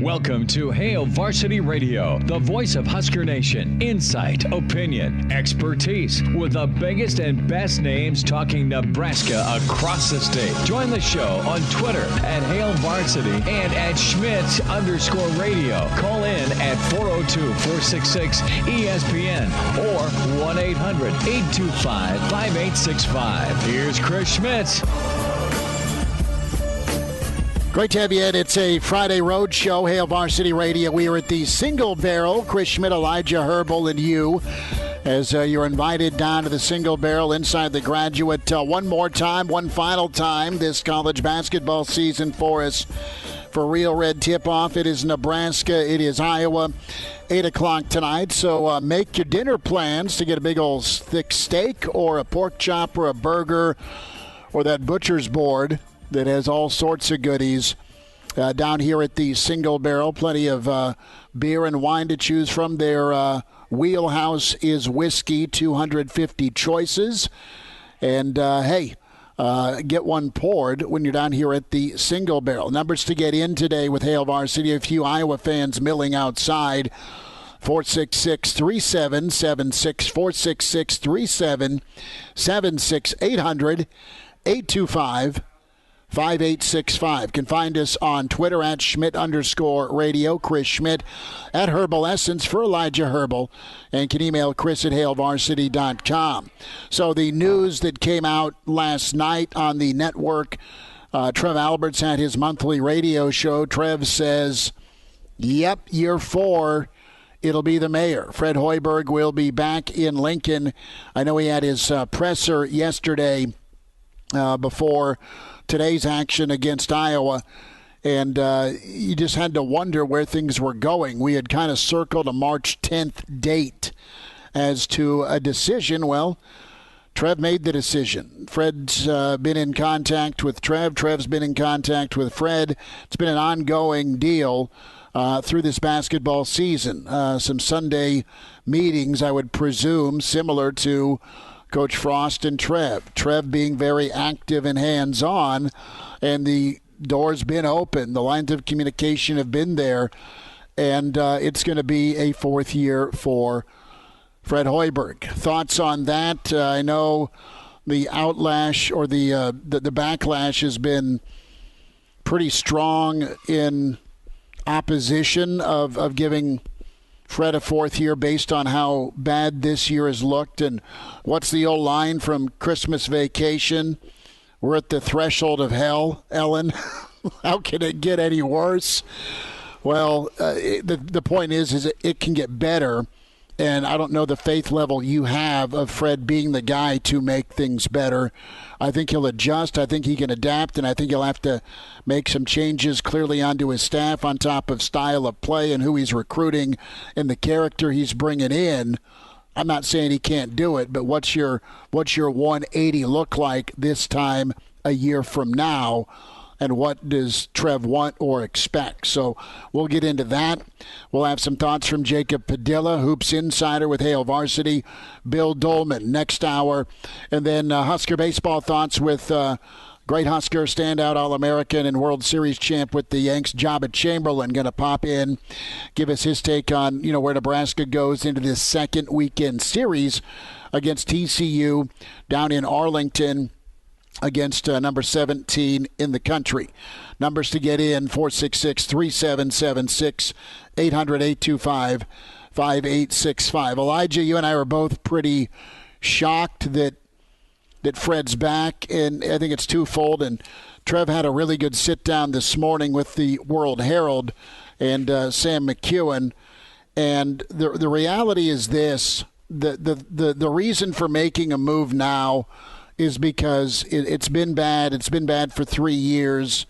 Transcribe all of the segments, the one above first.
Welcome to Hail Varsity Radio, the voice of Husker Nation. Insight, opinion, expertise, with the biggest and best names talking Nebraska across the state. Join the show on Twitter at Hail Varsity and at Schmitz_radio. Call in at 402-466-ESPN or 1-800-825-5865. Here's Chris Schmitz. Great to have you in. It's a Friday road show, Hail Varsity Radio. We are at the Single Barrel. Chris Schmidt, Elijah Herbal, and you, as you're invited down to the Single Barrel inside the Graduate. One more time, one final time this college basketball season for us. For Real Red tip-off, it is Nebraska, it is Iowa, 8 o'clock tonight. So make your dinner plans to get a big old thick steak or a pork chop or a burger or that butcher's board that has all sorts of goodies down here at the Single Barrel. Plenty of beer and wine to choose from. Their wheelhouse is whiskey, 250 choices. And, get one poured when you're down here at the Single Barrel. Numbers to get in today with Hail Varsity. A few Iowa fans milling outside. 466-3776, 466-3776, 800-825 5865. Can find us on Twitter at Schmidt_radio, Chris Schmidt at Herbal Essence for Elijah Herbal, and can email Chris at HailVarsity.com. So the news that came out last night on the network, Trev Albert's had his monthly radio show. Trev says, yep, year 4. It'll be the mayor. Fred Hoiberg will be back in Lincoln. I know he had his presser yesterday before today's action against Iowa, and you just had to wonder where things were going. We had kind of circled a March 10th date as to a decision. Well, Trev made the decision. Fred's been in contact with Trev. Trev's been in contact with Fred. It's been an ongoing deal through this basketball season. Some Sunday meetings, I would presume, similar to Coach Frost and Trev. Trev being very active and hands-on, and the door's been open. The lines of communication have been there, and it's going to be a 4th year for Fred Hoiberg. Thoughts on that? I know the outlash or the backlash has been pretty strong in opposition of giving Fred a 4th year based on how bad this year has looked. And what's the old line from Christmas Vacation? We're at the threshold of hell, Ellen. How can it get any worse? Well, the point is it can get better. And I don't know the faith level you have of Fred being the guy to make things better. I think he'll adjust. I think he can adapt, and I think he'll have to make some changes clearly onto his staff on top of style of play and who he's recruiting and the character he's bringing in. I'm not saying he can't do it, but what's your 180 look like this time a year from now? And what does Trev want or expect? So we'll get into that. We'll have some thoughts from Jacob Padilla, Hoops Insider with Hail Varsity, Bill Doleman next hour. And then Husker baseball thoughts with great Husker standout All-American and World Series champ with the Yanks, Joba Chamberlain, going to pop in, give us his take on where Nebraska goes into this second weekend series against TCU down in Arlington, against number 17 in the country. Numbers to get in, 466-3776, 800-825-5865. Elijah, you and I were both pretty shocked that Fred's back, and I think it's twofold. And Trev had a really good sit-down this morning with the World Herald and Sam McEwen. And the reality is this, the reason for making a move now is because it's been bad. It's been bad for 3 years,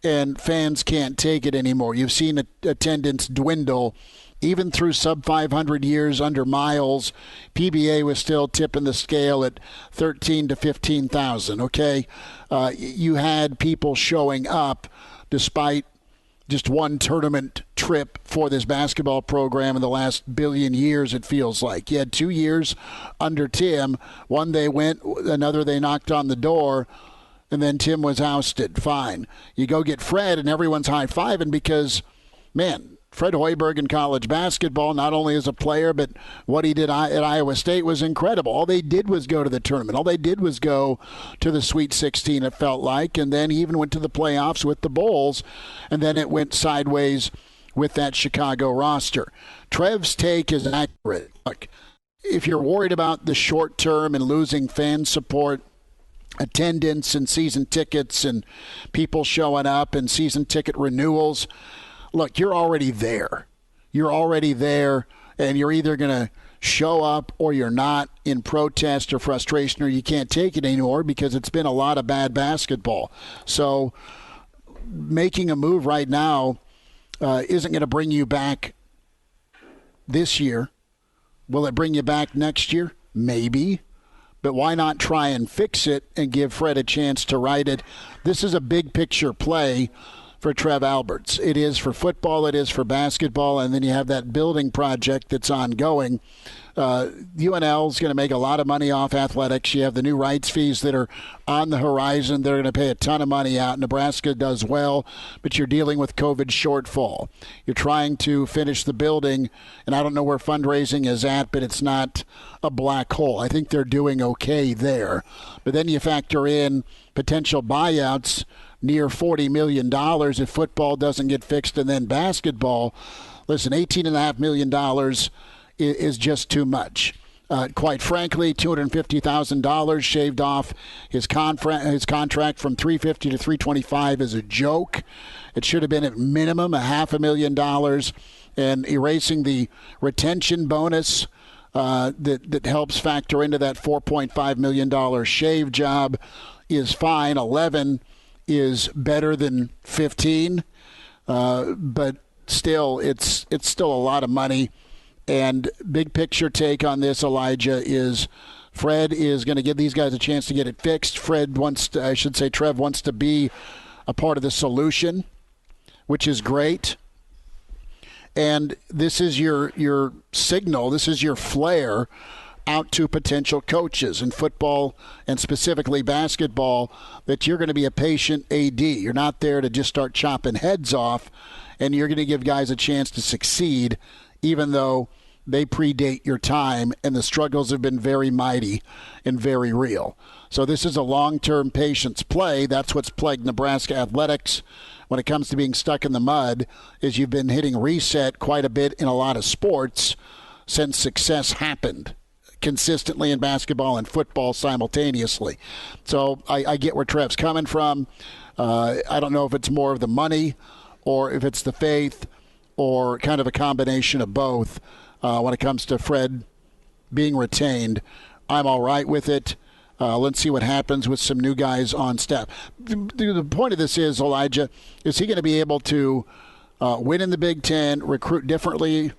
and fans can't take it anymore. You've seen attendance dwindle. Even through sub-500 years under Miles, PBA was still tipping the scale at 13 to 15,000, okay? You had people showing up despite just one tournament trip for this basketball program in the last billion years, it feels like. You had 2 years under Tim. One they went, another they knocked on the door, and then Tim was ousted. Fine. You go get Fred, and everyone's high-fiving because man, Fred Hoiberg in college basketball, not only as a player, but what he did at Iowa State was incredible. All they did was go to the tournament. All they did was go to the Sweet 16, it felt like, and then he even went to the playoffs with the Bulls, and then it went sideways with that Chicago roster. Trev's take is accurate. Look, if you're worried about the short term and losing fan support, attendance and season tickets and people showing up and season ticket renewals, look, you're already there. You're already there, and you're either going to show up or you're not in protest or frustration, or you can't take it anymore because it's been a lot of bad basketball. So making a move right now isn't going to bring you back this year. Will it bring you back next year? Maybe. But why not try and fix it and give Fred a chance to right it? This is a big picture play for Trev Albert. It is for football, it is for basketball, and then you have that building project that's ongoing. UNL is going to make a lot of money off athletics. You have the new rights fees that are on the horizon. They're going to pay a ton of money out. Nebraska does well, but you're dealing with COVID shortfall. You're trying to finish the building, and I don't know where fundraising is at, but it's not a black hole. I think they're doing okay there. But then you factor in potential buyouts near $40 million if football doesn't get fixed, and then basketball. Listen, $18.5 million is just too much. Quite frankly, $250,000 shaved off his contract from $350 to $325 is a joke. It should have been at minimum $500,000, and erasing the retention bonus that helps factor into that $4.5 million shave job is fine. 11 is better than 15, but still, it's still a lot of money. And big picture take on this, Elijah, is Fred is going to give these guys a chance to get it fixed. Trev wants to be a part of the solution, which is great. And this is your signal, this is your flare out to potential coaches in football and specifically basketball that you're going to be a patient AD. You're not there to just start chopping heads off, and you're going to give guys a chance to succeed, even though they predate your time and the struggles have been very mighty and very real. So this is a long-term patience play. That's what's plagued Nebraska athletics when it comes to being stuck in the mud, is you've been hitting reset quite a bit in a lot of sports since success happened consistently in basketball and football simultaneously. So I get where Trev's coming from. I don't know if it's more of the money or if it's the faith or kind of a combination of both. When it comes to Fred being retained, I'm all right with it. Let's see what happens with some new guys on staff. The point of this is, Elijah, is he going to be able to win in the Big Ten, recruit differently,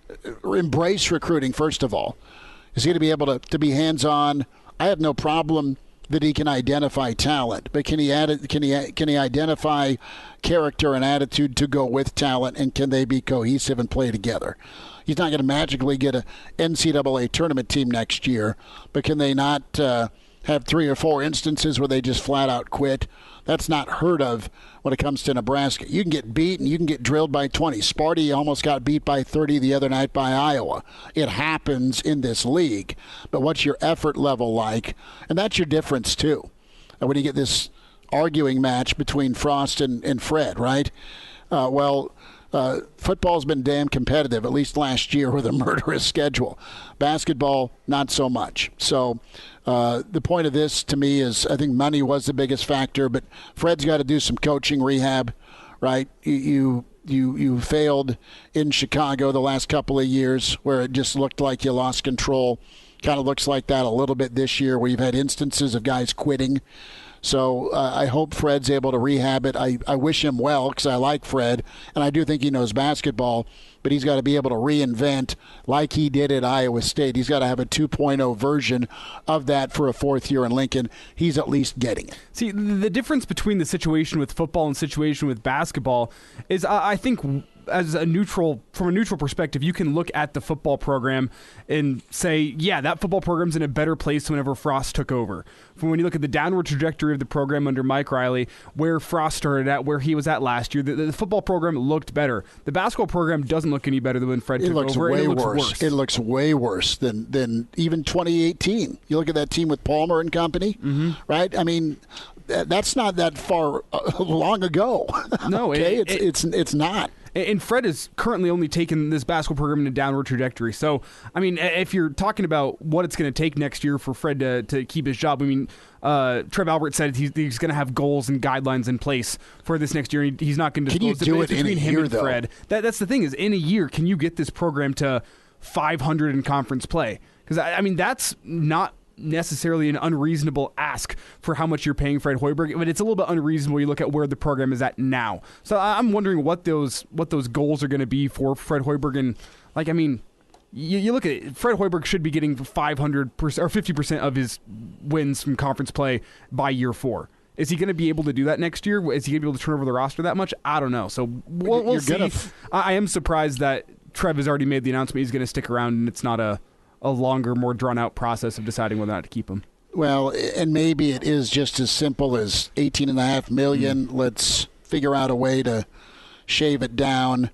embrace recruiting, first of all? Is he going to be able to be hands-on? I have no problem that he can identify talent, but can he identify character and attitude to go with talent, and can they be cohesive and play together? He's not going to magically get an NCAA tournament team next year, but can they not have 3 or 4 instances where they just flat out quit? That's not heard of when it comes to Nebraska. You can get beat and you can get drilled by 20. Sparty almost got beat by 30 the other night by Iowa. It happens in this league. But what's your effort level like? And that's your difference, too. When you get this arguing match between Frost and Fred, right? Football's been damn competitive, at least last year with a murderous schedule. Basketball, not so much. So the point of this to me is I think money was the biggest factor, but Fred's got to do some coaching rehab, right? You failed in Chicago the last couple of years where it just looked like you lost control. Kind of looks like that a little bit this year where you've had instances of guys quitting. So I hope Fred's able to rehab it. I wish him well because I like Fred, and I do think he knows basketball, but he's got to be able to reinvent like he did at Iowa State. He's got to have a 2.0 version of that for a 4th year in Lincoln. He's at least getting it. See, the difference between the situation with football and situation with basketball is I think from a neutral perspective, you can look at the football program and say, yeah, that football program's in a better place whenever Frost took over. From when you look at the downward trajectory of the program under Mike Riley, where Frost started at, where he was at last year, the football program looked better. The basketball program doesn't look any better than when Fred took over. It looks way worse. It looks way worse than even 2018. You look at that team with Palmer and company, right? I mean, that's not that far long ago. No, okay? It's not. And Fred is currently only taking this basketball program in a downward trajectory. So, I mean, if you're talking about what it's going to take next year for Fred to keep his job, I mean, Trev Albert said he's going to have goals and guidelines in place for this next year. And he's not going to disclose Can you do it in a year, though? Fred. That's the thing is, in a year, can you get this program to 500 in conference play? Because, I mean, that's not necessarily an unreasonable ask for how much you're paying Fred Hoiberg, but it's a little bit unreasonable. You look at where the program is at now. So I'm wondering what those goals are going to be for Fred Hoiberg. And like, I mean, you look at it, Fred Hoiberg should be getting 500% or 50% of his wins from conference play by year 4. Is he going to be able to do that next year? Is he going to be able to turn over the roster that much? I don't know. So we'll see. I am surprised that Trev has already made the announcement he's going to stick around, and it's not a longer, more drawn-out process of deciding whether or not to keep him. Well, and maybe it is just as simple as $18.5 million. Let's figure out a way to shave it down.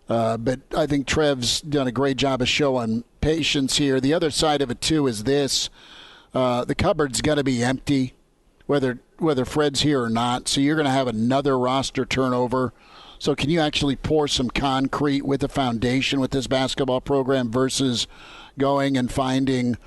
But I think Trev's done a great job of showing patience here. The other side of it, too, is this. The cupboard's got to be empty, whether Fred's here or not. So you're going to have another roster turnover. So can you actually pour some concrete with a foundation with this basketball program versus going and finding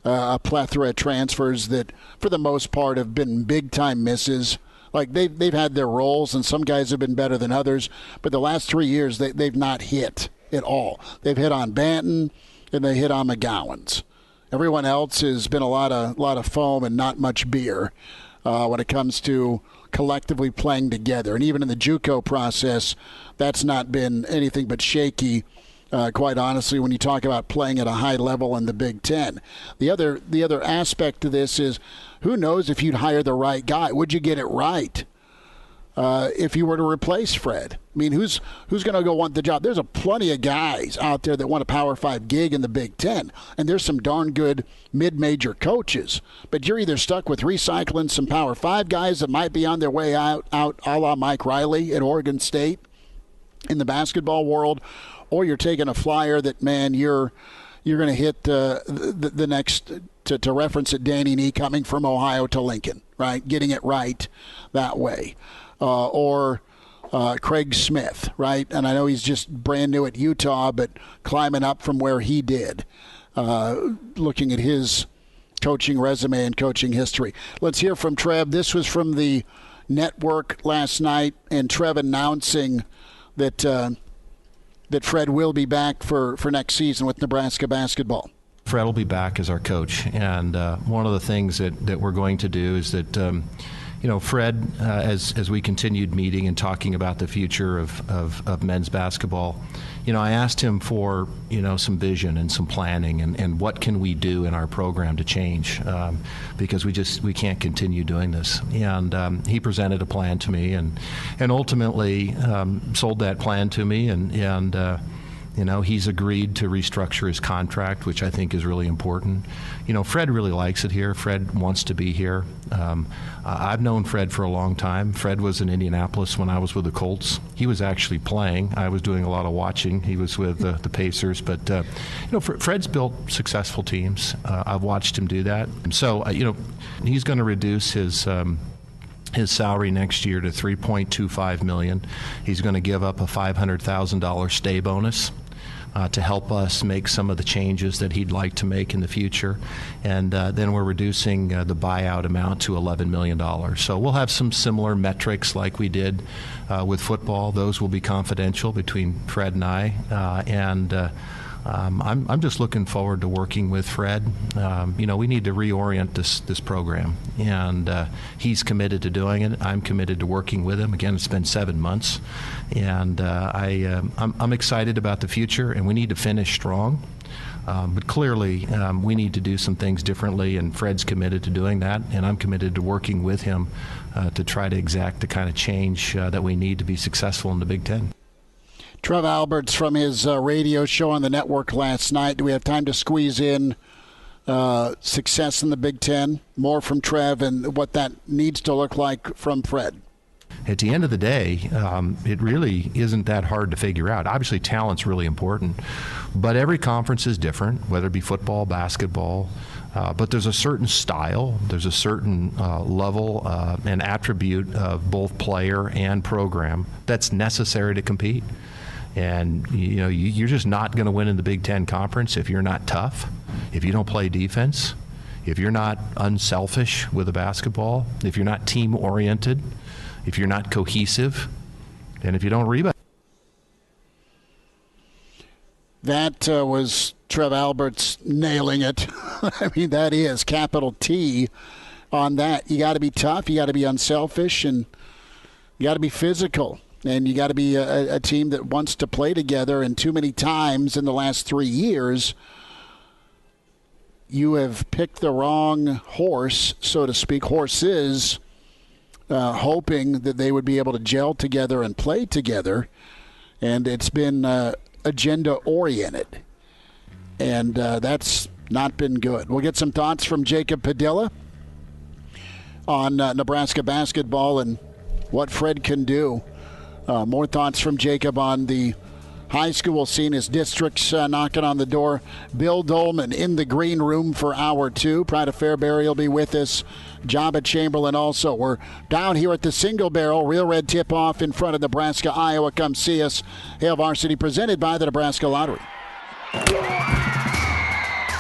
a plethora of transfers that, for the most part, have been big-time misses? Like, they've had their roles, and some guys have been better than others. But the last 3 years, they've not hit at all. They've hit on Banton, and they hit on McGowan's. Everyone else has been a lot of foam and not much beer when it comes to collectively playing together. And even in the JUCO process, that's not been anything but shaky. Quite honestly, when you talk about playing at a high level in the Big Ten. The other aspect to this is, who knows if you'd hire the right guy? Would you get it right if you were to replace Fred? I mean, who's going to go want the job? There's plenty of guys out there that want a Power 5 gig in the Big Ten, and there's some darn good mid-major coaches. But you're either stuck with recycling some Power 5 guys that might be on their way out a la Mike Riley at Oregon State in the basketball world, or you're taking a flyer that, man, you're going to hit the next, to reference it, Danny Nee coming from Ohio to Lincoln, right? Getting it right that way. Or Craig Smith, right? And I know he's just brand new at Utah, but climbing up from where he did, looking at his coaching resume and coaching history. Let's hear from Trev. This was from the network last night, and Trev announcing that Fred will be back for next season with Nebraska basketball. Fred will be back as our coach, and one of the things that we're going to do is that Fred, as we continued meeting and talking about the future of men's basketball, I asked him for some vision and some planning and what can we do in our program to change, because we can't continue doing this. And he presented a plan to me and ultimately sold that plan to me, and he's agreed to restructure his contract, which I think is really important. Fred really likes it here. Fred wants to be here. I've known Fred for a long time. Fred was in Indianapolis when I was with the Colts. He was actually playing. I was doing a lot of watching. He was with the Pacers. But, Fred's built successful teams. I've watched him do that. So, he's going to reduce his salary next year to $3.25 million. He's going to give up a $500,000 stay bonus to help us make some of the changes that he'd like to make in the future. And then we're reducing the buyout amount to $11 million. So we'll have some similar metrics like we did with football. Those will be confidential between Fred and I. I'm just looking forward to working with Fred. We need to reorient this program, and he's committed to doing it. I'm committed to working with him. Again, it's been 7 months, and I'm excited about the future, and we need to finish strong. But clearly, we need to do some things differently, and Fred's committed to doing that, and I'm committed to working with him to try to exact the kind of change that we need to be successful in the Big Ten. Trev Albert's from his radio show on the network last night. Do we have time to squeeze in success in the Big Ten? More from Trev and what that needs to look like from Fred. At the end of the day, it really isn't that hard to figure out. Obviously, talent's really important, but every conference is different, whether it be football, basketball. But there's a certain style, there's a certain level and attribute of both player and program that's necessary to compete. And you're just not going to win in the Big Ten Conference if you're not tough, if you don't play defense, if you're not unselfish with the basketball, if you're not team-oriented, if you're not cohesive, and if you don't rebound. That was Trev Albert's nailing it. I mean, that is capital T on that. You got to be tough, you got to be unselfish, and you got to be physical. And you got to be a team that wants to play together. And too many times in the last 3 years, you have picked the wrong horse, so to speak, horses, hoping that they would be able to gel together and play together. And it's been agenda-oriented. And that's not been good. We'll get some thoughts from Jacob Padilla on Nebraska basketball and what Fred can do. More thoughts from Jacob on the high school scene as districts knocking on the door. Bill Doleman in the green room for hour 2. Pride of Fairbury will be with us. Joba Chamberlain also. We're down here at the Single Barrel Real Red Tip-Off in front of Nebraska, Iowa. Come see us. Hail Varsity presented by the Nebraska Lottery.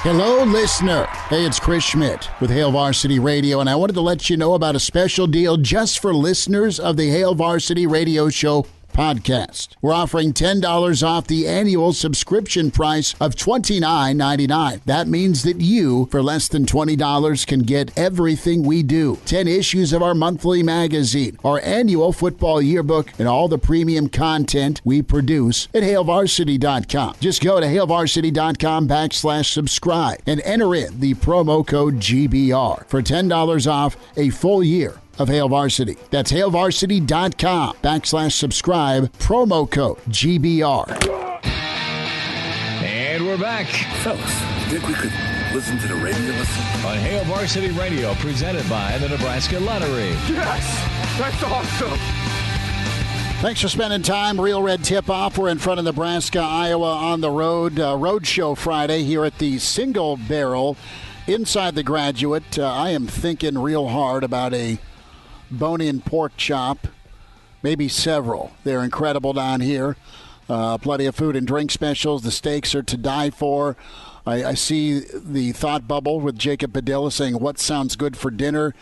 Hello, listener. Hey, it's Chris Schmidt with Hail Varsity Radio, and I wanted to let you know about a special deal just for listeners of the Hail Varsity Radio Show podcast. We're offering $10 off the annual subscription price of $29.99. That means that you, for less than $20, can get everything we do. 10 issues of our monthly magazine, our annual football yearbook, and all the premium content we produce at HailVarsity.com. Just go to HailVarsity.com/subscribe and enter in the promo code GBR for $10 off a full year of Hail Varsity. That's HailVarsity.com/subscribe, promo code GBR. And we're back Fellas, think we could listen to the radio on Hail Varsity Radio, presented by the Nebraska Lottery. Yes, that's awesome. Thanks for spending time. Real Red Tip-Off. We're in front of Nebraska, Iowa on the road. Road show Friday here at the Single Barrel inside the Graduate. I am thinking real hard about a bone-in pork chop, maybe several. They're incredible down here. Plenty of food and drink specials. The steaks are to die for. I see the thought bubble with Jacob Padilla saying, what sounds good for dinner?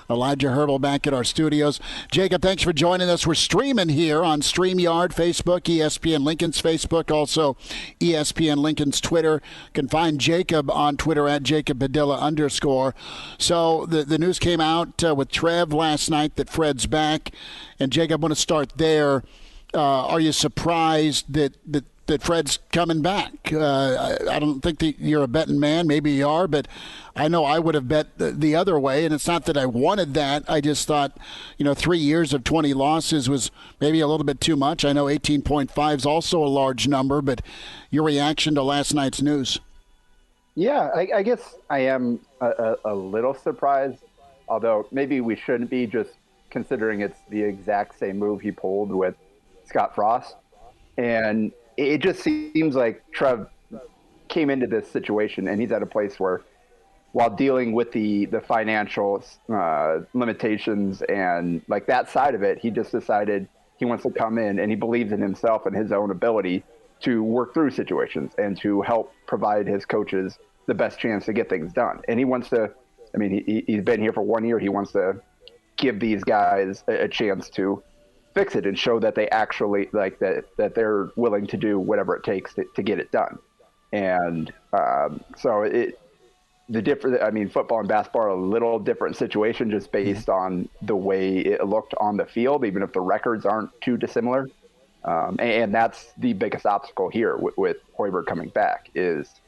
Elijah Hurrdat back at our studios. Jacob, thanks for joining us. We're streaming here on StreamYard, Facebook, ESPN Lincoln's Facebook, also ESPN Lincoln's Twitter. You can find Jacob on Twitter at @JacobPadilla_. So the news came out with Trev last night that Fred's back. And Jacob, I want to start there. Are you surprised that Fred's coming back? I don't think that you're a betting man. Maybe you are, but I know I would have bet the other way, and it's not that I wanted that. I just thought, 3 years of 20 losses was maybe a little bit too much. I know 18.5 is also a large number, but your reaction to last night's news? Yeah, I guess I am a little surprised, although maybe we shouldn't be, just considering it's the exact same move he pulled with Scott Frost. And it just seems like Trev came into this situation and he's at a place where, while dealing with the financial limitations and like that side of it, he just decided he wants to come in and he believes in himself and his own ability to work through situations and to help provide his coaches the best chance to get things done. And he wants to, he's been here for 1 year. He wants to give these guys a chance to fix it and show that they actually that they're willing to do whatever it takes to get it done. And football and basketball are a little different situation just based on the way it looked on the field, even if the records aren't too dissimilar. And that's the biggest obstacle here with Hoiberg coming back is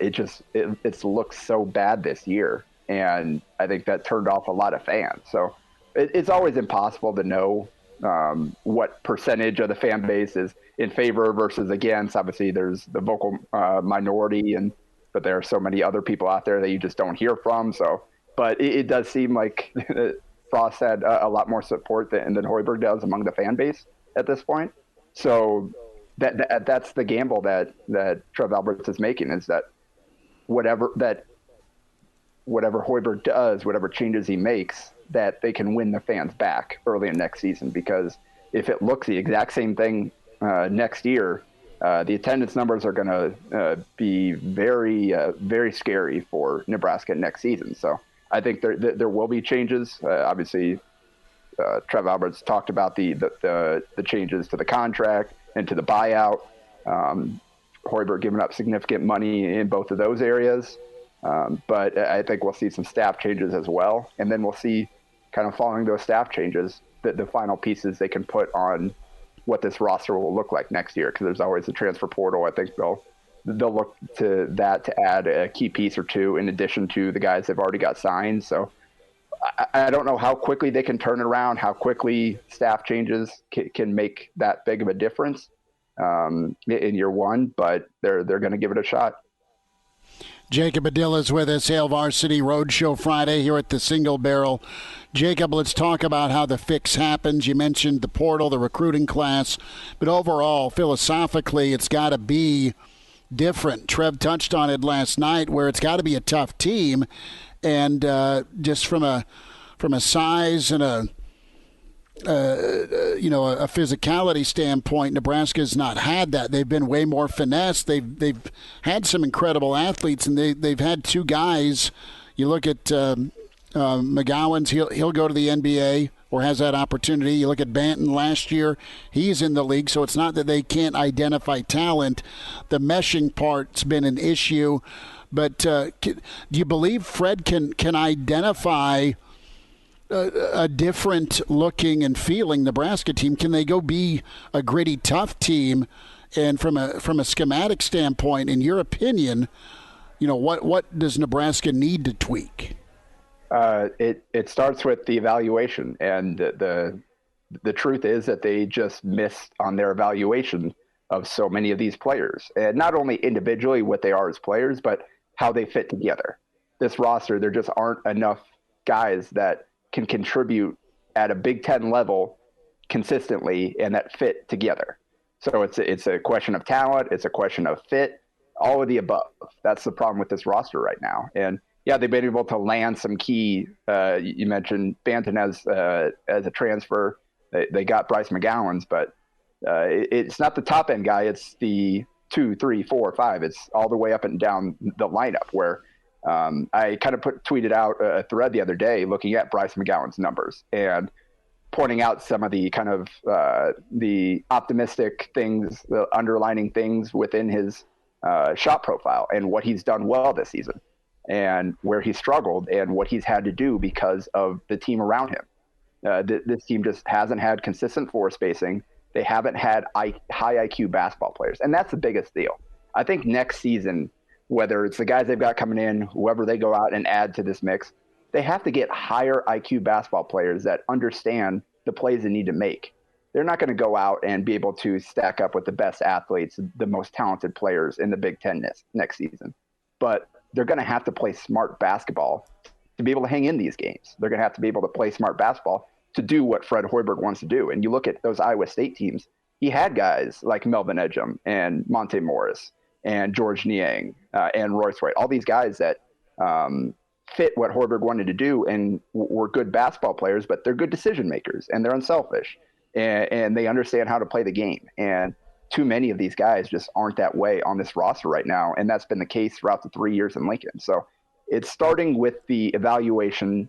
it looks so bad this year. And I think that turned off a lot of fans. So it's always impossible to know what percentage of the fan base is in favor versus against. Obviously, there's the vocal minority, but there are so many other people out there that you just don't hear from. So, but it does seem like Frost had a lot more support than Hoiberg does among the fan base at this point. So that's the gamble that Trev Albert is making, is that whatever Hoiberg does, whatever changes he makes, that they can win the fans back early in next season. Because if it looks the exact same thing next year, the attendance numbers are going to be very, very scary for Nebraska next season. So I think there will be changes. Obviously, Trev Albert's talked about the changes to the contract and to the buyout. Hoiberg giving up significant money in both of those areas. But I think we'll see some staff changes as well. And then we'll see, kind of following those staff changes, the final pieces they can put on what this roster will look like next year. Because there's always the transfer portal. I think they'll look to that to add a key piece or two in addition to the guys they've already got signed. So I don't know how quickly they can turn it around, how quickly staff changes can make that big of a difference in year one, but they're going to give it a shot. Jacob Padilla is with us, Hail Varsity Roadshow Friday here at the Single Barrel. Jacob, let's talk about how the fix happens. You mentioned the portal, the recruiting class, but overall, philosophically, it's got to be different. Trev touched on it last night, where it's got to be a tough team, and just from a size and a physicality standpoint, Nebraska's not had that. They've been way more finesse. They've had some incredible athletes, and they've had two guys. You look at McGowan's, he'll go to the NBA or has that opportunity. You look at Banton last year, he's in the league, so it's not that they can't identify talent. The meshing part's been an issue, but do you believe Fred can identify a different looking and feeling Nebraska team? Can they go be a gritty, tough team? And from a schematic standpoint, in your opinion, what does Nebraska need to tweak? It starts with the evaluation, and the truth is that they just missed on their evaluation of so many of these players, and not only individually what they are as players, but how they fit together. This roster, there just aren't enough guys that can contribute at a Big Ten level consistently and that fit together. So it's a question of talent. It's a question of fit, all of the above. That's the problem with this roster right now. And yeah, they've been able to land some key, you mentioned Banton as a transfer. They got Bryce McGowan's, but it's not the top end guy. It's the 2, 3, 4, 5. It's all the way up and down the lineup where, I kind of tweeted out a thread the other day looking at Bryce McGowan's numbers and pointing out some of the kind of the optimistic things, the underlining things within his shot profile and what he's done well this season and where he struggled and what he's had to do because of the team around him. This team just hasn't had consistent floor spacing. They haven't had high IQ basketball players, and that's the biggest deal. I think next season, whether it's the guys they've got coming in, whoever they go out and add to this mix, they have to get higher IQ basketball players that understand the plays they need to make. They're not going to go out and be able to stack up with the best athletes, the most talented players in the Big Ten next season. But they're going to have to play smart basketball to be able to hang in these games. They're going to have to be able to play smart basketball to do what Fred Hoiberg wants to do. And you look at those Iowa State teams, he had guys like Melvin Ejim and Monte Morris and George Niang and Royce Wright, all these guys that fit what Hoiberg wanted to do and were good basketball players, but they're good decision makers and they're unselfish and they understand how to play the game. And too many of these guys just aren't that way on this roster right now. And that's been the case throughout the 3 years in Lincoln. So it's starting with the evaluation,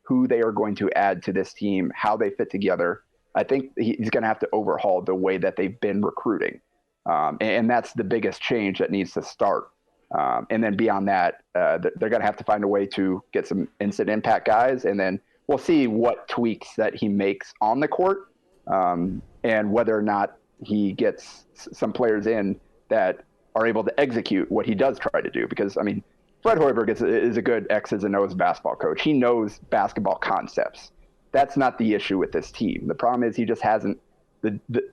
who they are going to add to this team, how they fit together. I think he's going to have to overhaul the way that they've been recruiting. And that's the biggest change that needs to start. And then beyond that, they're going to have to find a way to get some instant impact guys. And then we'll see what tweaks that he makes on the court and whether or not he gets some players in that are able to execute what he does try to do. Because, I mean, Fred Hoiberg is a good X's and O's basketball coach. He knows basketball concepts. That's not the issue with this team. The problem is he just hasn't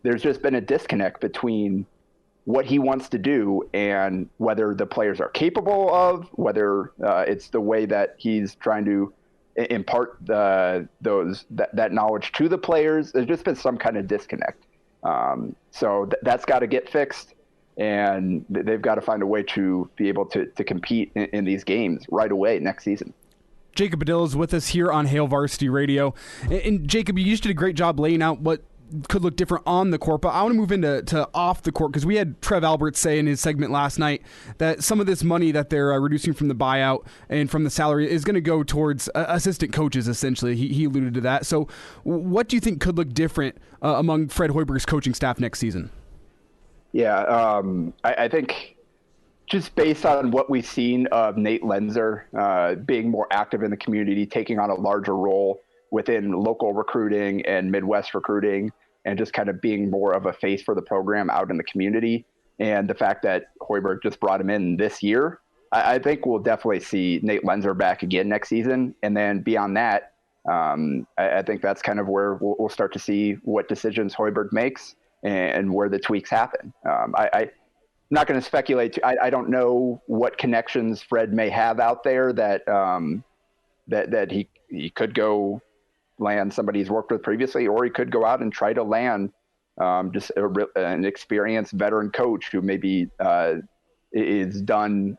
there's just been a disconnect between what he wants to do and whether the players are capable of, whether it's the way that he's trying to impart that knowledge to the players. There's just been some kind of disconnect. So that's got to get fixed, and they've got to find a way to be able to compete in these games right away next season. Jacob Padilla is with us here on Hail Varsity Radio. And Jacob, you just did a great job laying out what could look different on the court, but I want to move into off the court, because we had Trev Albert say in his segment last night that some of this money that they're reducing from the buyout and from the salary is going to go towards assistant coaches, essentially. He alluded to that. So what do you think could look different among Fred Hoiberg's coaching staff next season? Yeah, I think just based on what we've seen of Nate Lenzer being more active in the community, taking on a larger role within local recruiting and Midwest recruiting, and just kind of being more of a face for the program out in the community. And the fact that Hoiberg just brought him in this year, I think we'll definitely see Nate Lenzer back again next season. And then beyond that, I think that's kind of where we'll start to see what decisions Hoiberg makes and where the tweaks happen. I'm not going to speculate. I don't know what connections Fred may have out there that he could go land somebody he's worked with previously, or he could go out and try to land just an experienced veteran coach who maybe is done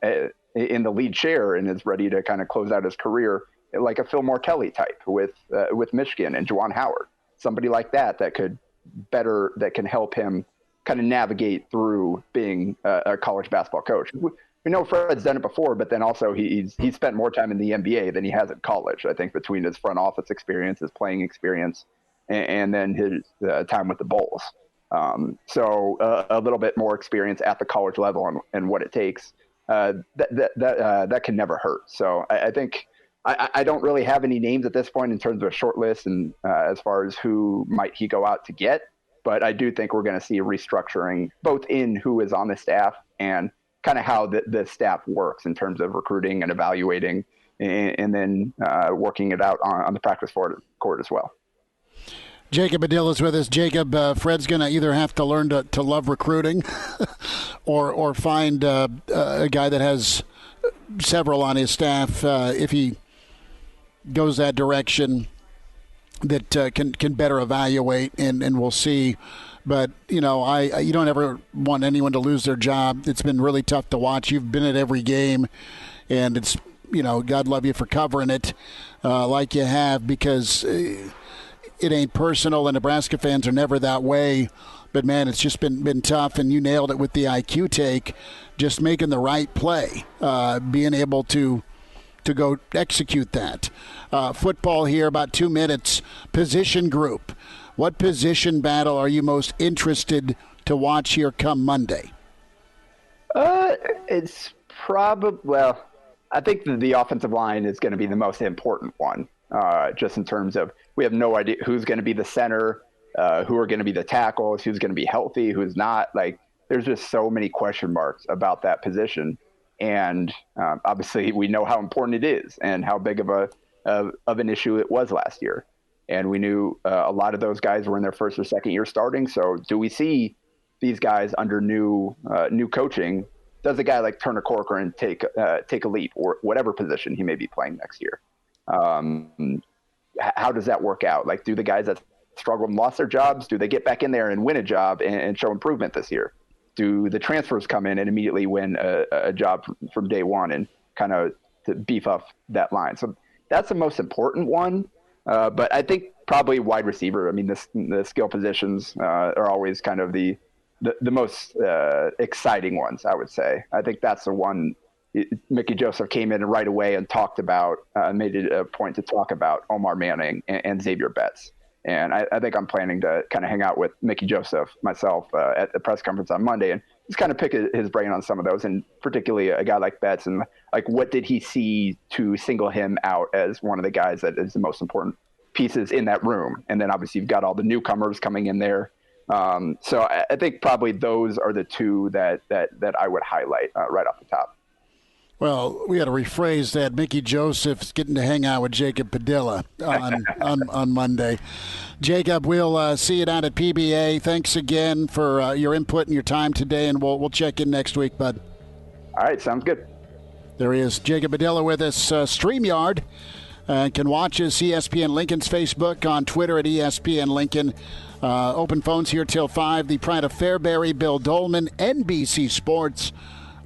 in the lead share and is ready to kind of close out his career, like a Phil Martelli type with Michigan and Juwan Howard, somebody like that that can help him kind of navigate through being a college basketball coach. We know Fred's done it before, but then also he's spent more time in the NBA than he has at college. I think between his front office experience, his playing experience, and then his time with the Bulls. So a little bit more experience at the college level and what it takes. That can never hurt. So I think I don't really have any names at this point in terms of a short list and as far as who might he go out to get. But I do think we're going to see a restructuring both in who is on the staff and kind of how the staff works in terms of recruiting and evaluating, and then working it out on the practice court as well. Jacob Padilla is with us. Jacob, Fred's going to either have to learn to love recruiting or find a guy that has several on his staff if he goes that direction that can better evaluate, and we'll see. But, you don't ever want anyone to lose their job. It's been really tough to watch. You've been at every game, and it's, God love you for covering it like you have, because it ain't personal, and Nebraska fans are never that way. But, man, it's just been tough, and you nailed it with the IQ take, just making the right play, being able to go execute that. Football here, about 2 minutes. Position group. What position battle are you most interested to watch here come Monday? It's probably, I think the offensive line is going to be the most important one, just in terms of we have no idea who's going to be the center, who are going to be the tackles, who's going to be healthy, who's not. Like, there's just so many question marks about that position. And obviously we know how important it is and how big of an issue it was last year. And we knew a lot of those guys were in their first or second year starting. So do we see these guys under new coaching? Does a guy like Turner Corcoran take a leap, or whatever position he may be playing next year? How does that work out? Like, do the guys that struggled and lost their jobs, do they get back in there and win a job and show improvement this year? Do the transfers come in and immediately win a job from day one and kind of to beef up that line? So that's the most important one. But I think probably wide receiver. I mean, the skill positions are always kind of the most exciting ones, I would say. I think that's the one. Mickey Joseph came in right away and talked about, made it a point to talk about Omar Manning and Xavier Betts. And I think I'm planning to kind of hang out with Mickey Joseph myself at the press conference on Monday and just kind of pick his brain on some of those, and particularly a guy like Betts, and like, what did he see to single him out as one of the guys that is the most important pieces in that room? And then obviously you've got all the newcomers coming in there. So I think probably those are the two that I would highlight right off the top. Well, we got to rephrase that. Mickey Joseph's getting to hang out with Jacob Padilla on Monday. Jacob, we'll see you down at PBA. Thanks again for your input and your time today, and we'll check in next week, bud. All right, sounds good. There he is, Jacob Padilla with us, StreamYard. Can watch us, ESPN Lincoln's Facebook, on Twitter at ESPN Lincoln. Open phones here till 5. The pride of Fairbury, Bill Doleman, NBC Sports.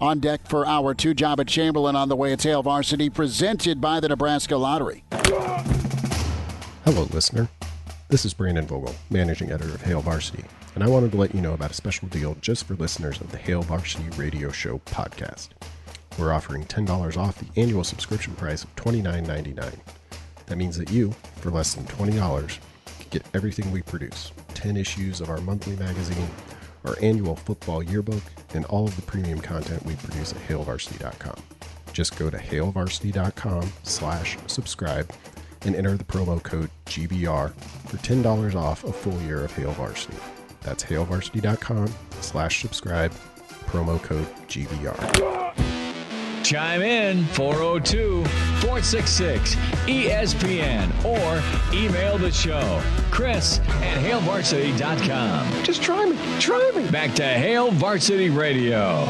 On deck for Hour 2, Joba Chamberlain on the way. It's Hail Varsity, presented by the Nebraska Lottery. Hello, listener. This is Brandon Vogel, managing editor of Hail Varsity, and I wanted to let you know about a special deal just for listeners of the Hail Varsity Radio Show podcast. We're offering $10 off the annual subscription price of $29.99. That means that you, for less than $20, can get everything we produce: 10 issues of our monthly magazine, our annual football yearbook, and all of the premium content we produce at HailVarsity.com. Just go to HailVarsity.com/subscribe and enter the promo code GBR for $10 off a full year of Hail Varsity. That's HailVarsity.com/subscribe, promo code GBR. Chime in 402-466-ESPN or email the show, Chris@HailVarsity.com. Just try me. Back to Hail Varsity Radio.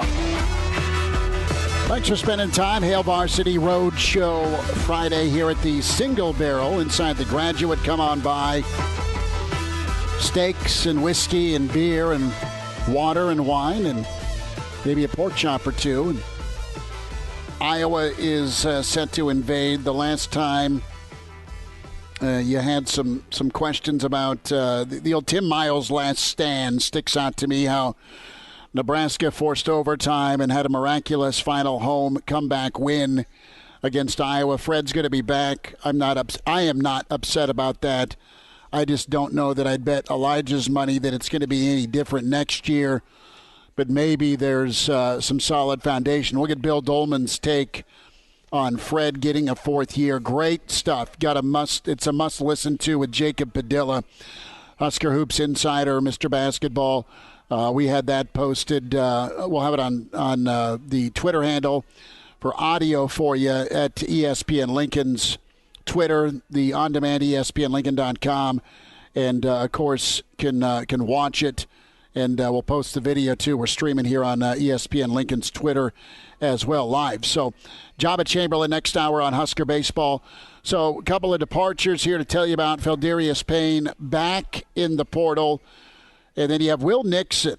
Thanks for spending time. Hail Varsity Road Show Friday here at the Single Barrel inside the Graduate. Come on by. Steaks and whiskey and beer and water and wine and maybe a pork chop or two. Iowa is set to invade. The last time you had some questions about the old Tim Miles' last stand. Sticks out to me how Nebraska forced overtime and had a miraculous final home comeback win against Iowa. Fred's going to be back. I am not upset about that. I just don't know that I'd bet Elijah's money that it's going to be any different next year. But maybe there's some solid foundation. We'll get Bill Doleman's take on Fred getting a fourth year. Great stuff. It's a must listen to with Jacob Padilla, Husker Hoops Insider, Mr. Basketball. We had that posted. We'll have it on the Twitter handle for audio for you at ESPN Lincoln's Twitter, the on-demand ESPNLincoln.com, and of course can watch it. And we'll post the video, too. We're streaming here on ESPN Lincoln's Twitter as well, live. So, Joba Chamberlain next hour on Husker Baseball. So, a couple of departures here to tell you about. Feldarius Payne back in the portal. And then you have Will Nixon.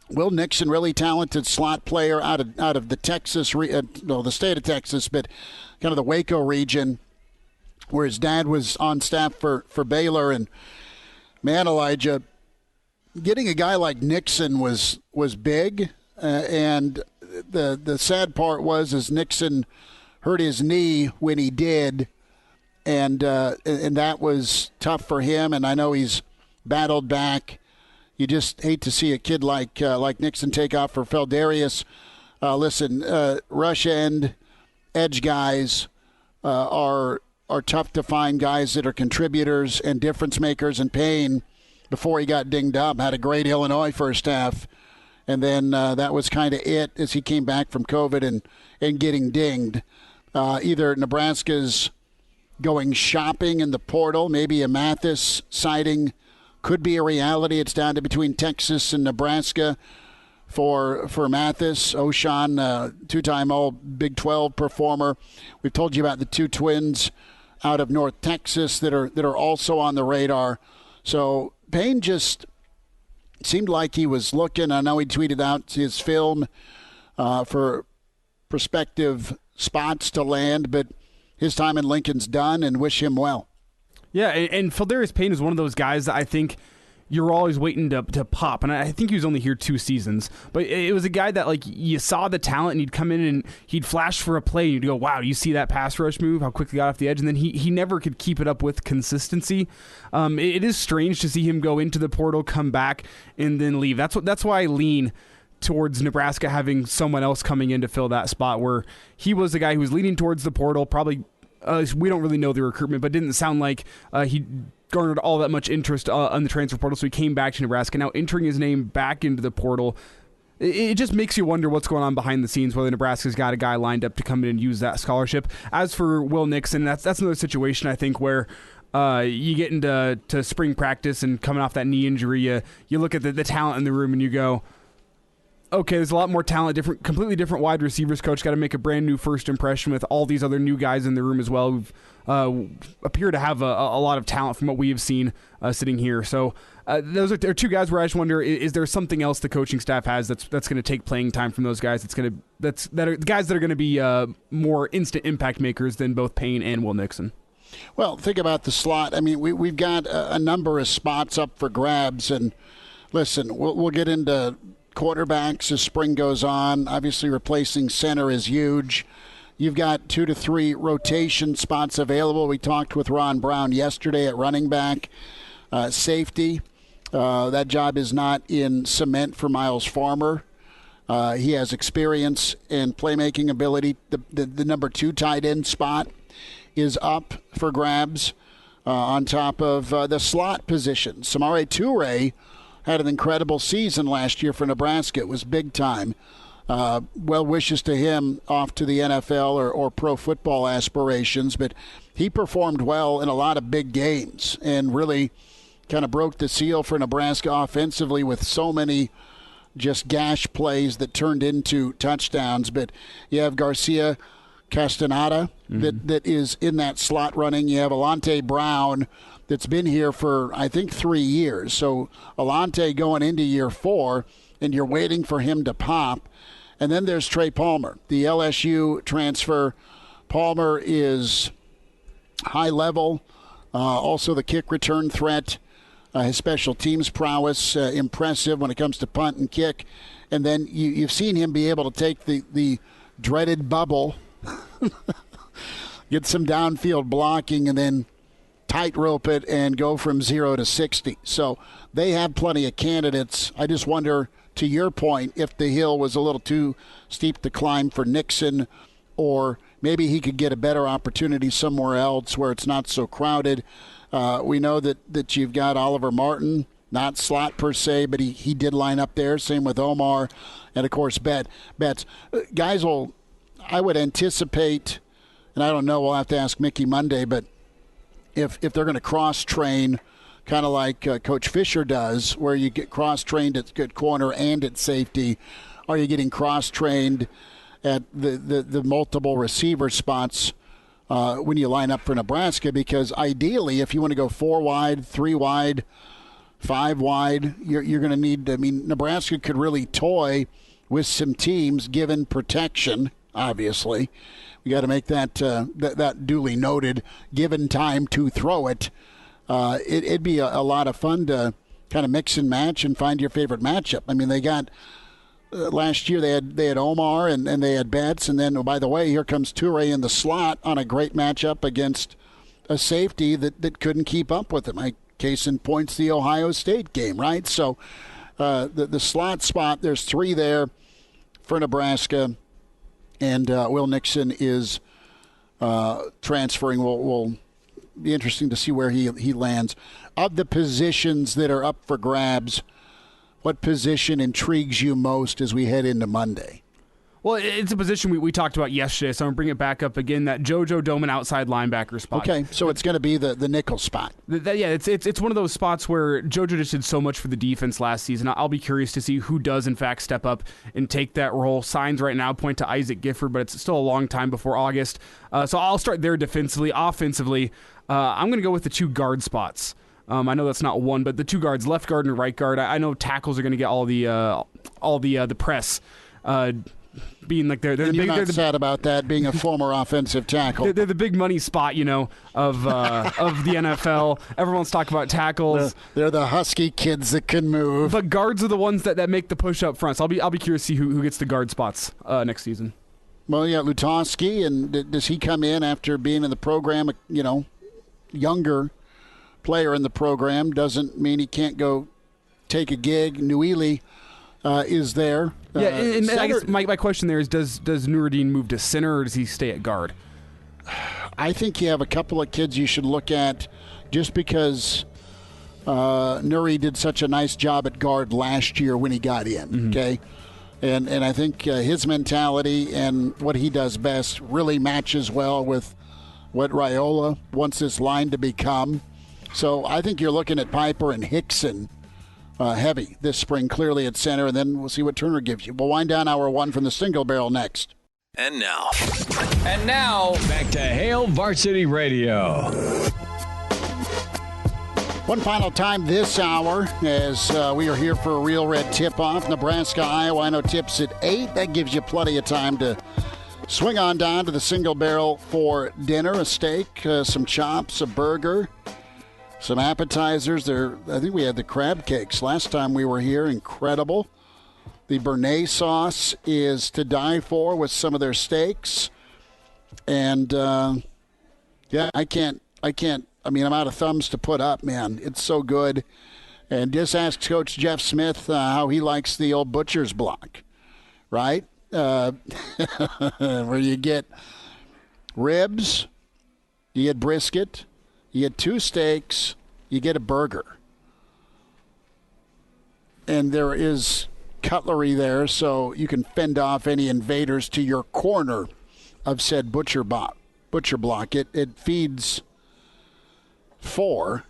Will Nixon, really talented slot player out of the Texas, the state of Texas, but kind of the Waco region, where his dad was on staff for Baylor. And, man, Elijah, getting a guy like Nixon was big, and the sad part was Nixon hurt his knee when he did, and that was tough for him. And I know he's battled back. You just hate to see a kid like Nixon take off for Feldarius. Listen, rush end, edge guys are tough to find. Guys that are contributors and difference makers. And Payne, before he got dinged up, had a great Illinois first half. And then that was kind of it as he came back from COVID and getting dinged. Either Nebraska's going shopping in the portal, maybe a Mathis sighting could be a reality. It's down to between Texas and Nebraska for Mathis. O'Shawn, two-time All Big 12 performer. We've told you about the two twins out of North Texas that are also on the radar. So Payne just seemed like he was looking. I know he tweeted out his film for prospective spots to land, but his time in Lincoln's done, and wish him well. Yeah, and Feldarius Payne is one of those guys that I think you're always waiting to pop. And I think he was only here 2 seasons. But it was a guy that, like, you saw the talent, and he'd come in and he'd flash for a play, and you'd go, wow, you see that pass rush move, how quickly he got off the edge? And then he never could keep it up with consistency. It is strange to see him go into the portal, come back, and then leave. That's why I lean towards Nebraska having someone else coming in to fill that spot, where he was the guy who was leaning towards the portal, probably we don't really know the recruitment, but it didn't sound like he garnered all that much interest on the transfer portal, so he came back to Nebraska. Now entering his name back into the portal, it just makes you wonder what's going on behind the scenes, whether Nebraska's got a guy lined up to come in and use that scholarship. As for Will Nixon, that's another situation, I think, where you get into spring practice and coming off that knee injury, you look at the talent in the room and you go, okay, there's a lot more talent, completely different wide receivers coach. Got to make a brand new first impression with all these other new guys in the room as well who appear to have a lot of talent from what we have seen sitting here. So those are two guys where I just wonder, is there something else the coaching staff has that's going to take playing time from those guys? That are guys that are going to be more instant impact makers than both Payne and Will Nixon. Well, think about the slot. I mean, we've got a number of spots up for grabs, and listen, we'll get into quarterbacks as spring goes on. Obviously, replacing center is huge. You've got 2 to 3 rotation spots available. We talked with Ron Brown yesterday at running back. Safety, that job is not in cement for Miles Farmer. He has experience and playmaking ability. The number 2 tight end spot is up for grabs on top of the slot position. Samare Toure had an incredible season last year for Nebraska. It was big time. Well wishes to him off to the NFL or pro football aspirations, but he performed well in a lot of big games and really kind of broke the seal for Nebraska offensively with so many just gash plays that turned into touchdowns. But you have Garcia Castaneda that is in that slot running. You have Alante Brown that's been here for, I think, 3 years. So Alante going into year 4, and you're waiting for him to pop. And then there's Trey Palmer, the LSU transfer. Palmer is high level, also the kick return threat. His special teams prowess, impressive when it comes to punt and kick. And then you've seen him be able to take the dreaded bubble, get some downfield blocking, and then tightrope it and go from 0 to 60. So they have plenty of candidates. I just wonder, to your point, if the hill was a little too steep to climb for Nixon, or maybe he could get a better opportunity somewhere else where it's not so crowded. We know that you've got Oliver Martin, not slot per se, but he did line up there. Same with Omar, and of course Betts. Guys I would anticipate, and I don't know, we'll have to ask Mickey Monday, but if they're going to cross-train, kind of like Coach Fisher does, where you get cross-trained at good corner and at safety, are you getting cross-trained at the multiple receiver spots when you line up for Nebraska? Because ideally, if you want to go 4 wide, 3 wide, 5 wide, you're going to need, Nebraska could really toy with some teams given protection, obviously. We got to make that duly noted, given time to throw it. It'd be a lot of fun to kind of mix and match and find your favorite matchup. I mean, they got last year they had Omar and they had Betts, and then, oh, by the way, here comes Toure in the slot on a great matchup against a safety that couldn't keep up with him. Case in point's the Ohio State game, right? So the slot spot, there's 3 there for Nebraska, and Will Nixon is transferring. Will be interesting to see where he lands. Of the positions that are up for grabs, what position intrigues you most as we head into Monday? Well, it's a position we talked about yesterday, so I'm going to bring it back up again, that JoJo Doleman outside linebacker spot. Okay, so it's going to be the nickel spot. It's one of those spots where JoJo just did so much for the defense last season. I'll be curious to see who does, in fact, step up and take that role. Signs right now point to Isaac Gifford, but it's still a long time before August. So I'll start there defensively. Offensively, I'm going to go with the 2 guard spots. I know that's not one, but the 2 guards, left guard and right guard. I know tackles are going to get all the press. Being like they're and the you're big, not sad about that, being a former offensive tackle. They're the big money spot, of the NFL. Everyone's talking about tackles. They're the husky kids that can move. But guards are the ones that make the push up front. So I'll be curious to see who gets the guard spots next season. Well, yeah, Lutovsky, and does he come in after being in the program? Younger player in the program doesn't mean he can't go take a gig. Nouili is there. Yeah, and I guess my question there is, does Nouridine move to center, or does he stay at guard? I think you have a couple of kids you should look at, just because Nouri did such a nice job at guard last year when he got in. Mm-hmm. Okay, And I think his mentality and what he does best really matches well with what Raiola wants this line to become. So I think you're looking at Piper and Hickson heavy this spring, clearly at center, and then we'll see what Turner gives you. We'll wind down hour one from the single barrel next. And now, back to Hail Varsity Radio. One final time this hour as we are here for a Real Red tip-off. Nebraska, Iowa, I know tips at 8. That gives you plenty of time to swing on down to the single barrel for dinner, a steak, some chops, a burger, some appetizers. I think we had the crab cakes last time we were here. Incredible. The Béarnaise sauce is to die for with some of their steaks. And, I'm out of thumbs to put up, man. It's so good. And just ask Coach Jeff Smith how he likes the old butcher's block, right? Where you get ribs, you get brisket, you get 2 steaks, you get a burger. And there is cutlery there, so you can fend off any invaders to your corner of said butcher block. It feeds 4,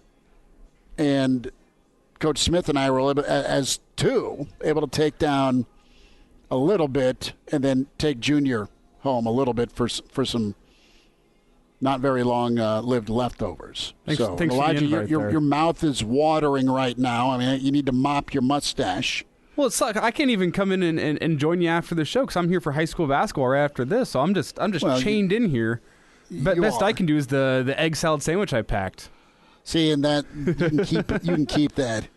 and Coach Smith and I were able, as 2, able to take down a little bit and then take Junior home a little bit for some not very long lived leftovers. Thanks Elijah, for the invite your mouth is watering right now. I mean, you need to mop your mustache. Well, it's like I can't even come in and join you after the show because I'm here for high school basketball right after this. So I'm just chained in here. But best I can do is the egg salad sandwich I packed. See, and that you can keep that.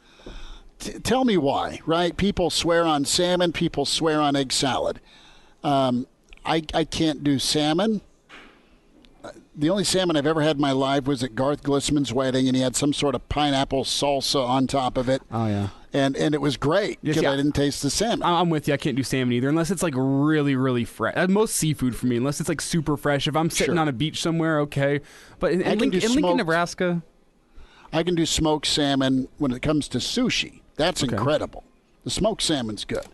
Tell me why, right? People swear on salmon. People swear on egg salad. I can't do salmon. The only salmon I've ever had in my life was at Garth Glissman's wedding, and he had some sort of pineapple salsa on top of it. Oh, yeah. And it was great because I didn't taste the salmon. I'm with you. I can't do salmon either unless it's like really, really fresh. Most seafood for me, unless it's like super fresh. If I'm sitting on a beach somewhere, okay. But in Lincoln, Nebraska, I can do smoked salmon when it comes to sushi. That's incredible. The smoked salmon's good,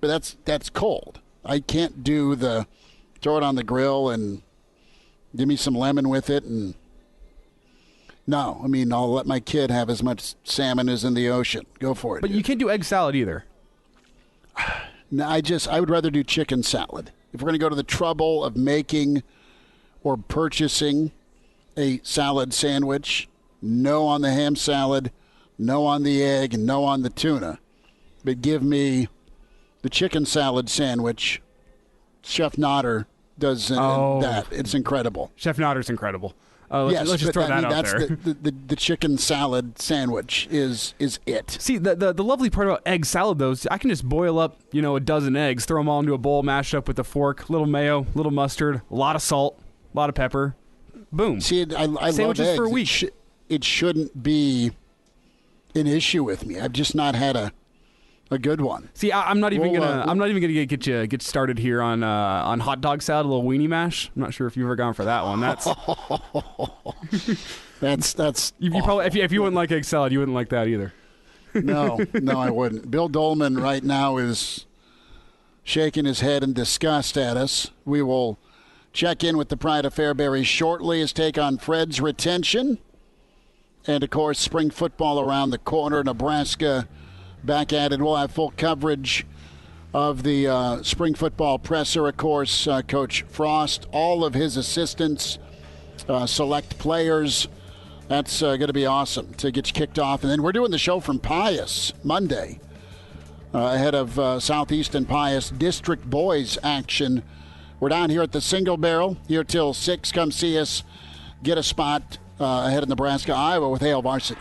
but that's cold. I can't do the throw it on the grill and give me some lemon with it. And no, I mean, I'll let my kid have as much salmon as in the ocean. Go for it. But you can't do egg salad either. No, I would rather do chicken salad. If we're going to go to the trouble of making or purchasing a salad sandwich, no on the ham salad, no on the egg, and no on the tuna. But give me the chicken salad sandwich. Chef Nodder does that. It's incredible. Chef Nodder's incredible. Yes, let's just throw that out there. The chicken salad sandwich is it. See, the lovely part about egg salad, though, is I can just boil up, a dozen eggs, throw them all into a bowl, mash up with a fork, little mayo, little mustard, a lot of salt, a lot of pepper. Boom. See, I sandwiches love eggs. For a week. It shouldn't be an issue with me. I've just not had a good one. See, I'm not even gonna get started here on hot dog salad, a little weenie mash. I'm not sure if you've ever gone for that one. That's you probably if you wouldn't like egg salad, you wouldn't like that either. No, I wouldn't. Bill Doleman right now is shaking his head in disgust at us. We will check in with the Pride of Fairbury shortly. His take on Fred's retention, and of course, spring football around the corner. Nebraska back at it. We'll have full coverage of the spring football presser. Of course, Coach Frost, all of his assistants, select players. That's going to be awesome to get you kicked off. And then we're doing the show from Pius Monday ahead of Southeast and Pius District Boys action. We're down here at the Single Barrel here till 6. Come see us. Get a spot ahead of Nebraska, Iowa with Hail Varsity.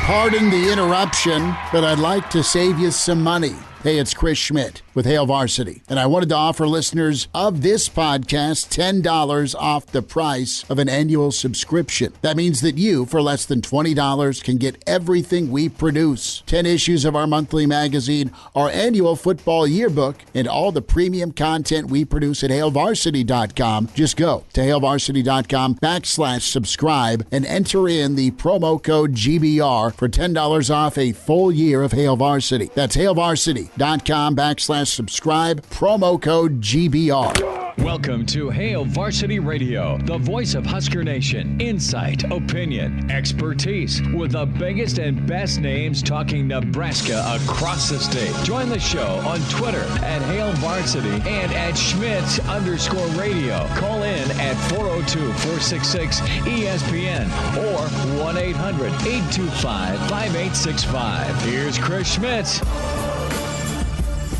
Pardon the interruption, but I'd like to save you some money. Hey, it's Chris Schmidt with Hail Varsity, and I wanted to offer listeners of this podcast $10 off the price of an annual subscription. That means that you, for less than $20, can get everything we produce. 10 issues of our monthly magazine, our annual football yearbook, and all the premium content we produce at HailVarsity.com. Just go to HailVarsity.com/subscribe and enter in the promo code GBR for $10 off a full year of Hail Varsity. That's HailVarsity. HailVarsity.com/subscribe, promo code GBR. Welcome to Hail Varsity Radio, the voice of Husker Nation. Insight, opinion, expertise, with the biggest and best names talking Nebraska across the state. Join the show on Twitter at Hail Varsity and at Schmidt_radio. Call in at 402-466-ESPN or 1-800-825-5865. Here's Chris Schmidt.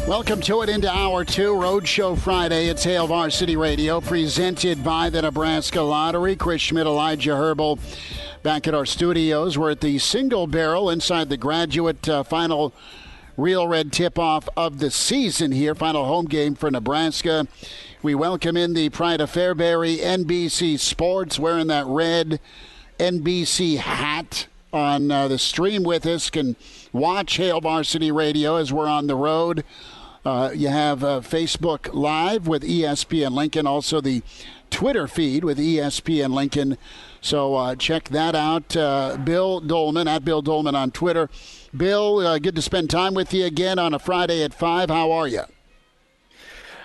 Welcome to it into Hour 2, Roadshow Friday. It's Hail Varsity Radio, presented by the Nebraska Lottery. Chris Schmidt, Elijah Herbal, back at our studios. We're at the Single Barrel inside the graduate final Real Red tip-off of the season here. Final home game for Nebraska. We welcome in the pride of Fairbury, NBC Sports, wearing that red NBC hat on the stream with us. Can watch Hail Varsity Radio as we're on the road. You have Facebook Live with ESPN Lincoln, also the Twitter feed with ESPN Lincoln. So check that out. Bill Doleman, at Bill Doleman on Twitter. Bill, good to spend time with you again on a Friday at 5. How are you?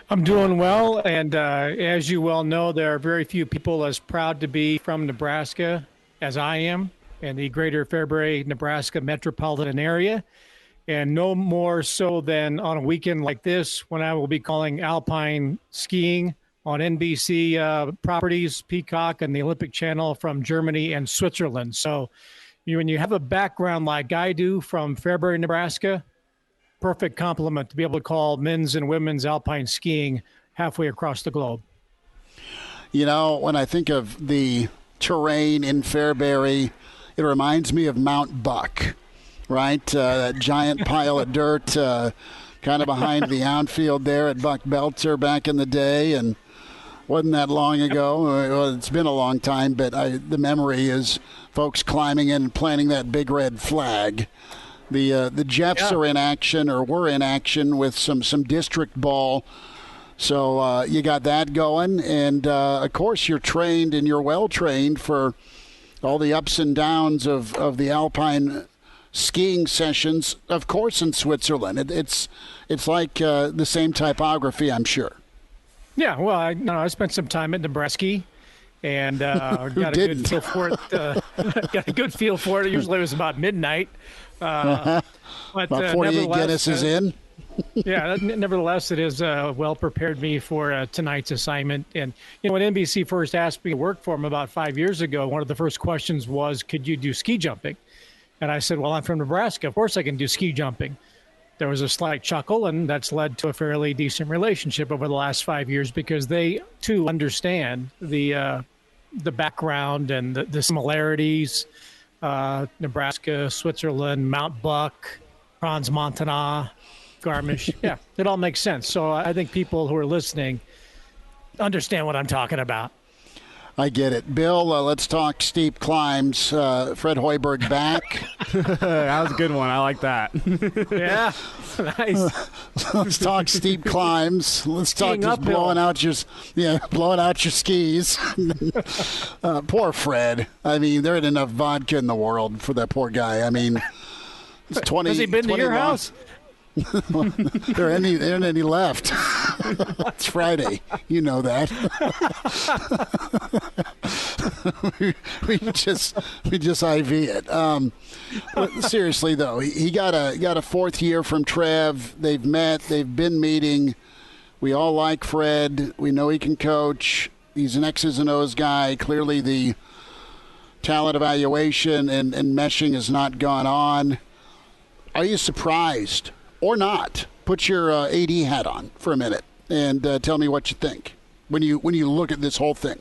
I'm doing well, and as you well know, there are very few people as proud to be from Nebraska as I am, and the greater Fairbury, Nebraska metropolitan area. And no more so than on a weekend like this when I will be calling alpine skiing on NBC properties, Peacock, and the Olympic Channel from Germany and Switzerland. So when you have a background like I do from Fairbury, Nebraska, perfect compliment to be able to call men's and women's alpine skiing halfway across the globe. You know, when I think of the terrain in Fairbury, it reminds me of Mount Buck. Right, that giant pile of dirt kind of behind the outfield there at Buck Belzer back in the day, and wasn't that long ago. Well, it's been a long time, but the memory is folks climbing in and planting that big red flag. The Jeffs are in action, or were in action, with some district ball. So you got that going, and of course you're trained and you're well trained for all the ups and downs of the alpine skiing sessions, of course, in Switzerland. It's like the same typography, I'm sure. Yeah, well, I spent some time at Nebraska, and got a good feel for it. Got a good feel for it. Usually it was about midnight. But about 48 Guinnesses in. Yeah, nevertheless, it has well prepared me for tonight's assignment. And when NBC first asked me to work for them about 5 years ago, one of the first questions was, could you do ski jumping? And I said, well, I'm from Nebraska. Of course I can do ski jumping. There was a slight chuckle, and that's led to a fairly decent relationship over the last 5 years because they, too, understand the background and the similarities. Nebraska, Switzerland, Mount Buck, Franz Montana, Garmisch. Yeah, it all makes sense. So I think people who are listening understand what I'm talking about. I get it. Bill, let's talk steep climbs. Fred Hoiberg back. That was a good one. I like that. Yeah, nice. Let's talk steep climbs. Let's talk just blowing out your skis. Poor Fred. I mean, there ain't enough vodka in the world for that poor guy. I mean, it's 20. Has he been to your house? There ain't any left. It's Friday. You know that. we just IV it. Seriously though, he got a fourth year from Trev. They've met. They've been meeting. We all like Fred. We know he can coach. He's an X's and O's guy. Clearly, the talent evaluation and meshing has not gone on. Are you surprised? Or not? Put your AD hat on for a minute and tell me what you think when you look at this whole thing.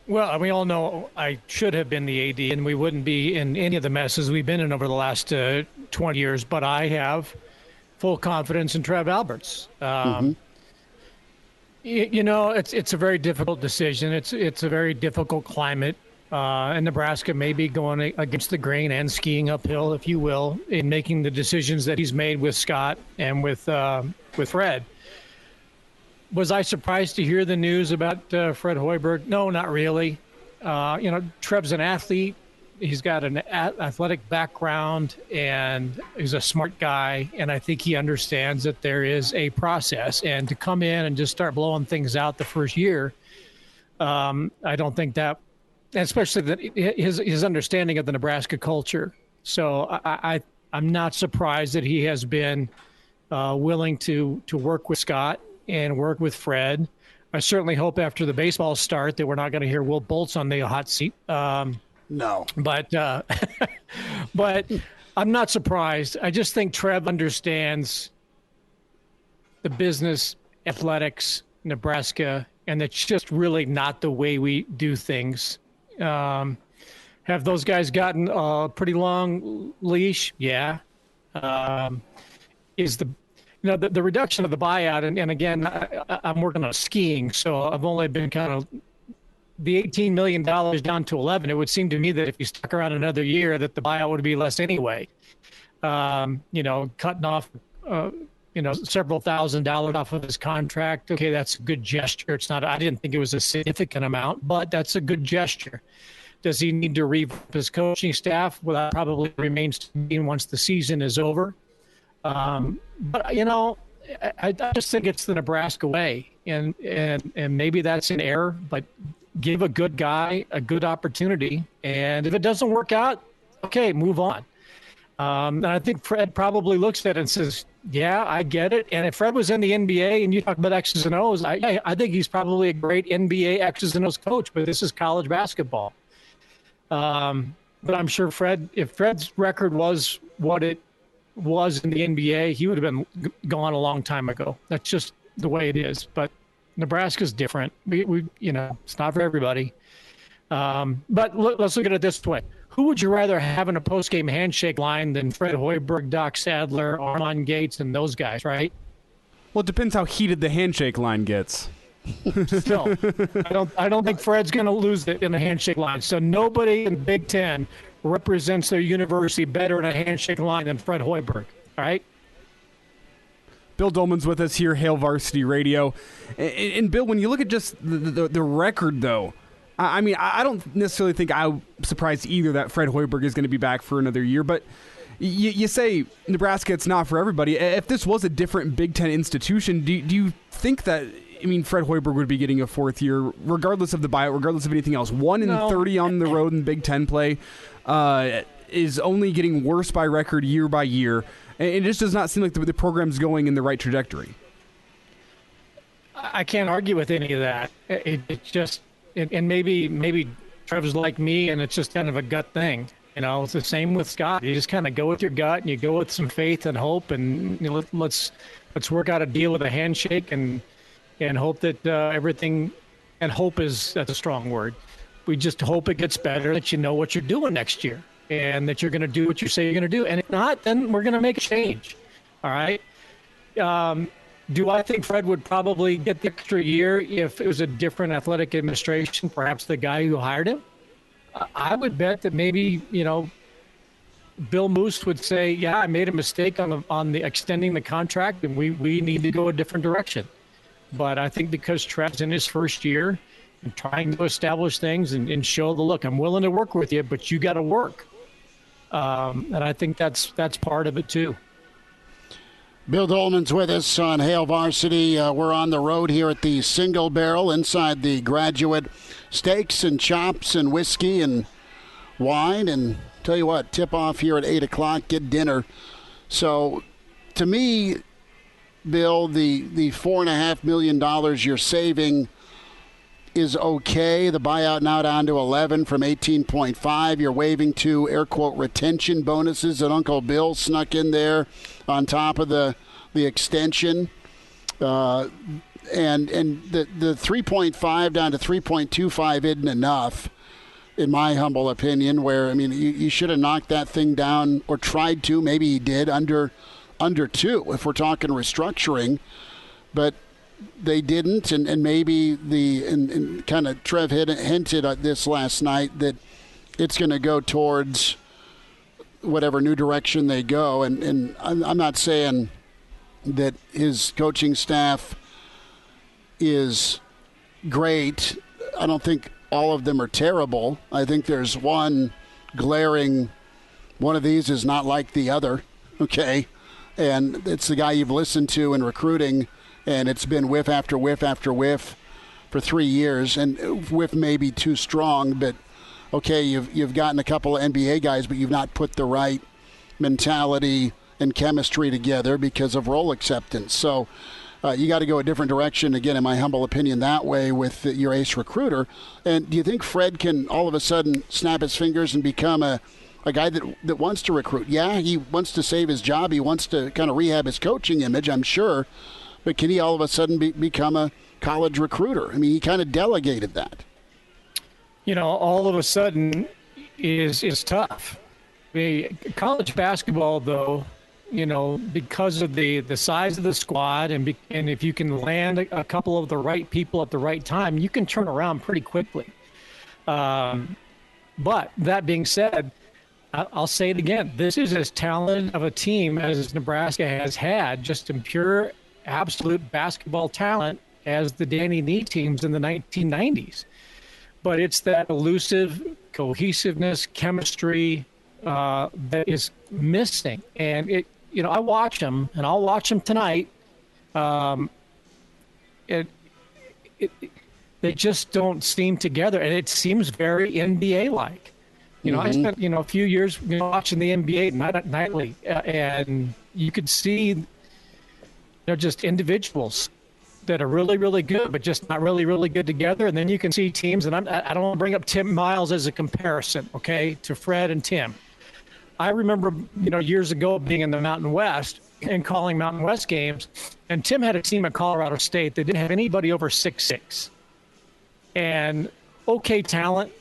Well, we all know I should have been the AD, and we wouldn't be in any of the messes we've been in over the last 20 years. But I have full confidence in Trev Albert's. It's a very difficult decision. It's a very difficult climate. And Nebraska may be going against the grain and skiing uphill, if you will, in making the decisions that he's made with Scott and with Fred. Was I surprised to hear the news about Fred Hoiberg? No, not really. Trev's an athlete. he's got an athletic background, and he's a smart guy, and I think he understands that there is a process. And to come in and just start blowing things out the first year, I don't think that, especially that his understanding of the Nebraska culture. So I'm not surprised that he has been willing to work with Scott and work with Fred. I certainly hope after the baseball start that we're not going to hear Will Bolts on the hot seat. No. But but I'm not surprised. I just think Trev understands the business, athletics, Nebraska, and it's just really not the way we do things. Have those guys gotten a pretty long leash? Yeah. Is the reduction of the buyout, and again, I'm working on skiing, so I've only been kind of the $18 million down to 11. It would seem to me that if you stuck around another year, that the buyout would be less anyway. Cutting off, several $1,000s off of his contract. Okay, that's a good gesture. It's not. I didn't think it was a significant amount, but that's a good gesture. Does he need to revamp his coaching staff? Well, that probably remains to be seen once the season is over. But I just think it's the Nebraska way, and maybe that's an error. But give a good guy a good opportunity, and if it doesn't work out, okay, move on. And I think Fred probably looks at it and says, "Yeah, I get it." And if Fred was in the NBA, and you talk about X's and O's, I think he's probably a great NBA X's and O's coach. But this is college basketball. But I'm sure if Fred's record was what it was in the NBA, he would have been gone a long time ago. That's just the way it is. But Nebraska's different. We it's not for everybody. But let's look at it this way. Who would you rather have in a post-game handshake line than Fred Hoiberg, Doc Sadler, Armon Gates, and those guys, right? Well, it depends how heated the handshake line gets. Still, I don't think Fred's going to lose it in a handshake line. So nobody in Big Ten represents their university better in a handshake line than Fred Hoiberg. All right. Bill Doleman's with us here, Hail Varsity Radio. And Bill, when you look at just the record, though, I mean, I don't necessarily think I'm surprised either that Fred Hoiberg is going to be back for another year. But you say Nebraska, it's not for everybody. If this was a different Big Ten institution, do you think that? I mean, Fred Hoiberg would be getting a fourth year, regardless of the buyout, regardless of anything else. 1-30 on the road in Big Ten play is only getting worse by record year by year. And it just does not seem like the program's going in the right trajectory. I can't argue with any of that. It's just, and maybe Trev's like me, and it's just kind of a gut thing. It's the same with Scott. You just kind of go with your gut, and you go with some faith and hope, and let's work out a deal with a handshake and hope that everything, and hope that's a strong word. We just hope it gets better, that you know what you're doing next year, and that you're going to do what you say you're going to do. And if not, then we're going to make a change. All right. Do I think Fred would probably get the extra year if it was a different athletic administration, perhaps the guy who hired him? I would bet that maybe, Bill Moose would say, yeah, I made a mistake on the extending the contract, and we need to go a different direction. But I think because Trev's in his first year and trying to establish things and show the look, I'm willing to work with you, but you got to work. And I think that's part of it too. Bill Doleman's with us on Hail Varsity. We're on the road here at the Single Barrel inside the Graduate Steaks and Chops and whiskey and wine. And tell you what, tip off here at 8 o'clock, get dinner. So to me, Bill, the $4.5 million you're saving is okay. The buyout now down to 11 from 18.5. You're waiving 2 air quote retention bonuses that Uncle Bill snuck in there on top of the extension. And the 3.5 down to 3.25 isn't enough, in my humble opinion, where, I mean, you should have knocked that thing down, or tried to. Maybe he did, under 2 if we're talking restructuring. But they didn't, and maybe and kind of Trev hinted at this last night, that it's going to go towards whatever new direction they go. And I'm not saying that his coaching staff is great. I don't think all of them are terrible. I think there's one glaring, one of these is not like the other, okay? And it's the guy you've listened to in recruiting, and it's been whiff after whiff after whiff for 3 years. And whiff may be too strong, but okay, you've gotten a couple of NBA guys, but you've not put the right mentality and chemistry together because of role acceptance. So you got to go a different direction, again, in my humble opinion, that way with your ace recruiter. And do you think Fred can all of a sudden snap his fingers and become a guy that wants to recruit? Yeah, he wants to save his job. He wants to kind of rehab his coaching image, I'm sure. But can he all of a sudden become a college recruiter? I mean, he kind of delegated that. All of a sudden is tough. College basketball, though, because of the size of the squad and if you can land a couple of the right people at the right time, you can turn around pretty quickly. But that being said, I'll say it again. This is as talented of a team as Nebraska has had, just in pure, absolute basketball talent, as the Danny Nee teams in the 1990s. But it's that elusive cohesiveness, chemistry that is missing. And I watch them, and I'll watch them tonight. They just don't seem together, and it seems very NBA-like. I spent a few years watching the NBA nightly, and you could see they're just individuals that are really, really good, but just not really, really good together. And then you can see teams, and I don't want to bring up Tim Miles as a comparison, okay, to Fred and Tim. I remember, years ago being in the Mountain West and calling Mountain West games, and Tim had a team at Colorado State that didn't have anybody over 6'6", and okay talent,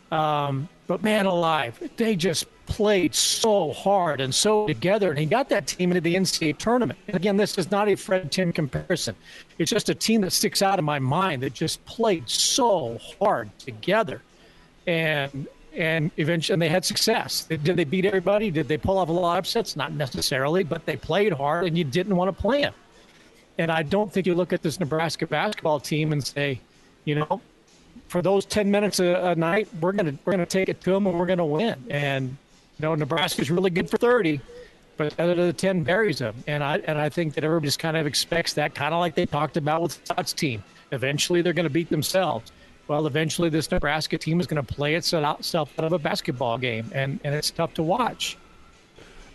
but man alive, they just played so hard and so together, and he got that team into the NCAA tournament. And again, this is not a Fred-Tim comparison. It's just a team that sticks out in my mind that just played so hard together, and eventually they had success. Did they beat everybody? Did they pull off a lot of upsets? Not necessarily, but they played hard, and you didn't want to play them. And I don't think you look at this Nebraska basketball team and say, for those 10 minutes a night, we're gonna take it to them and we're gonna win. And Nebraska's really good for 30, but the other 10 buries them. And I think that everybody just kind of expects that, kind of like they talked about with Scott's team. Eventually, they're going to beat themselves. Well, eventually, this Nebraska team is going to play itself out of a basketball game, and it's tough to watch.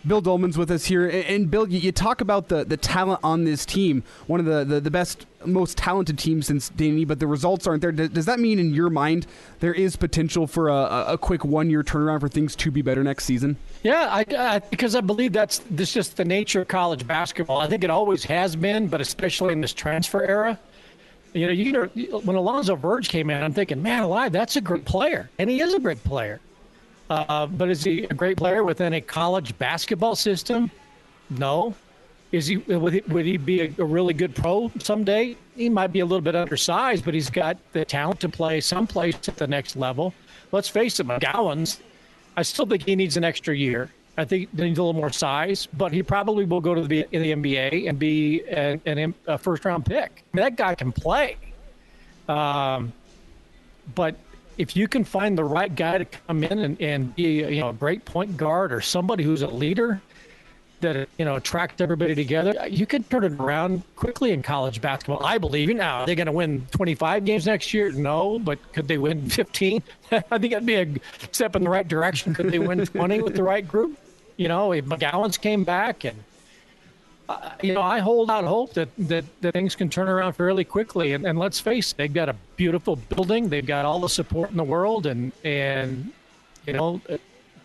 Bill Doleman's with us here. And Bill, you talk about the talent on this team, one of the best, most talented teams since Danny, but the results aren't there. Does that mean in your mind there is potential for a quick 1 year turnaround for things to be better next season? Yeah, because I believe that's just the nature of college basketball. I think it always has been, but especially in this transfer era. When Alonzo Verge came in, I'm thinking, man alive, that's a great player. And he is a great player. But is he a great player within a college basketball system? No. Would he be a really good pro someday? He might be a little bit undersized, but he's got the talent to play someplace at the next level. Let's face it, McGowan's, I still think he needs an extra year. I think he needs a little more size, but he probably will go to the NBA and be a first-round pick. I mean, that guy can play. But if you can find the right guy to come in and be a great point guard or somebody who's a leader that attract everybody together, you can turn it around quickly in college basketball. I believe. Now, are they going to win 25 games next year? No, but could they win 15? I think that'd be a step in the right direction. Could they win 20 with the right group? If McGowan's came back, and I hold out hope that things can turn around fairly quickly. And let's face it, they've got a beautiful building. They've got all the support in the world, and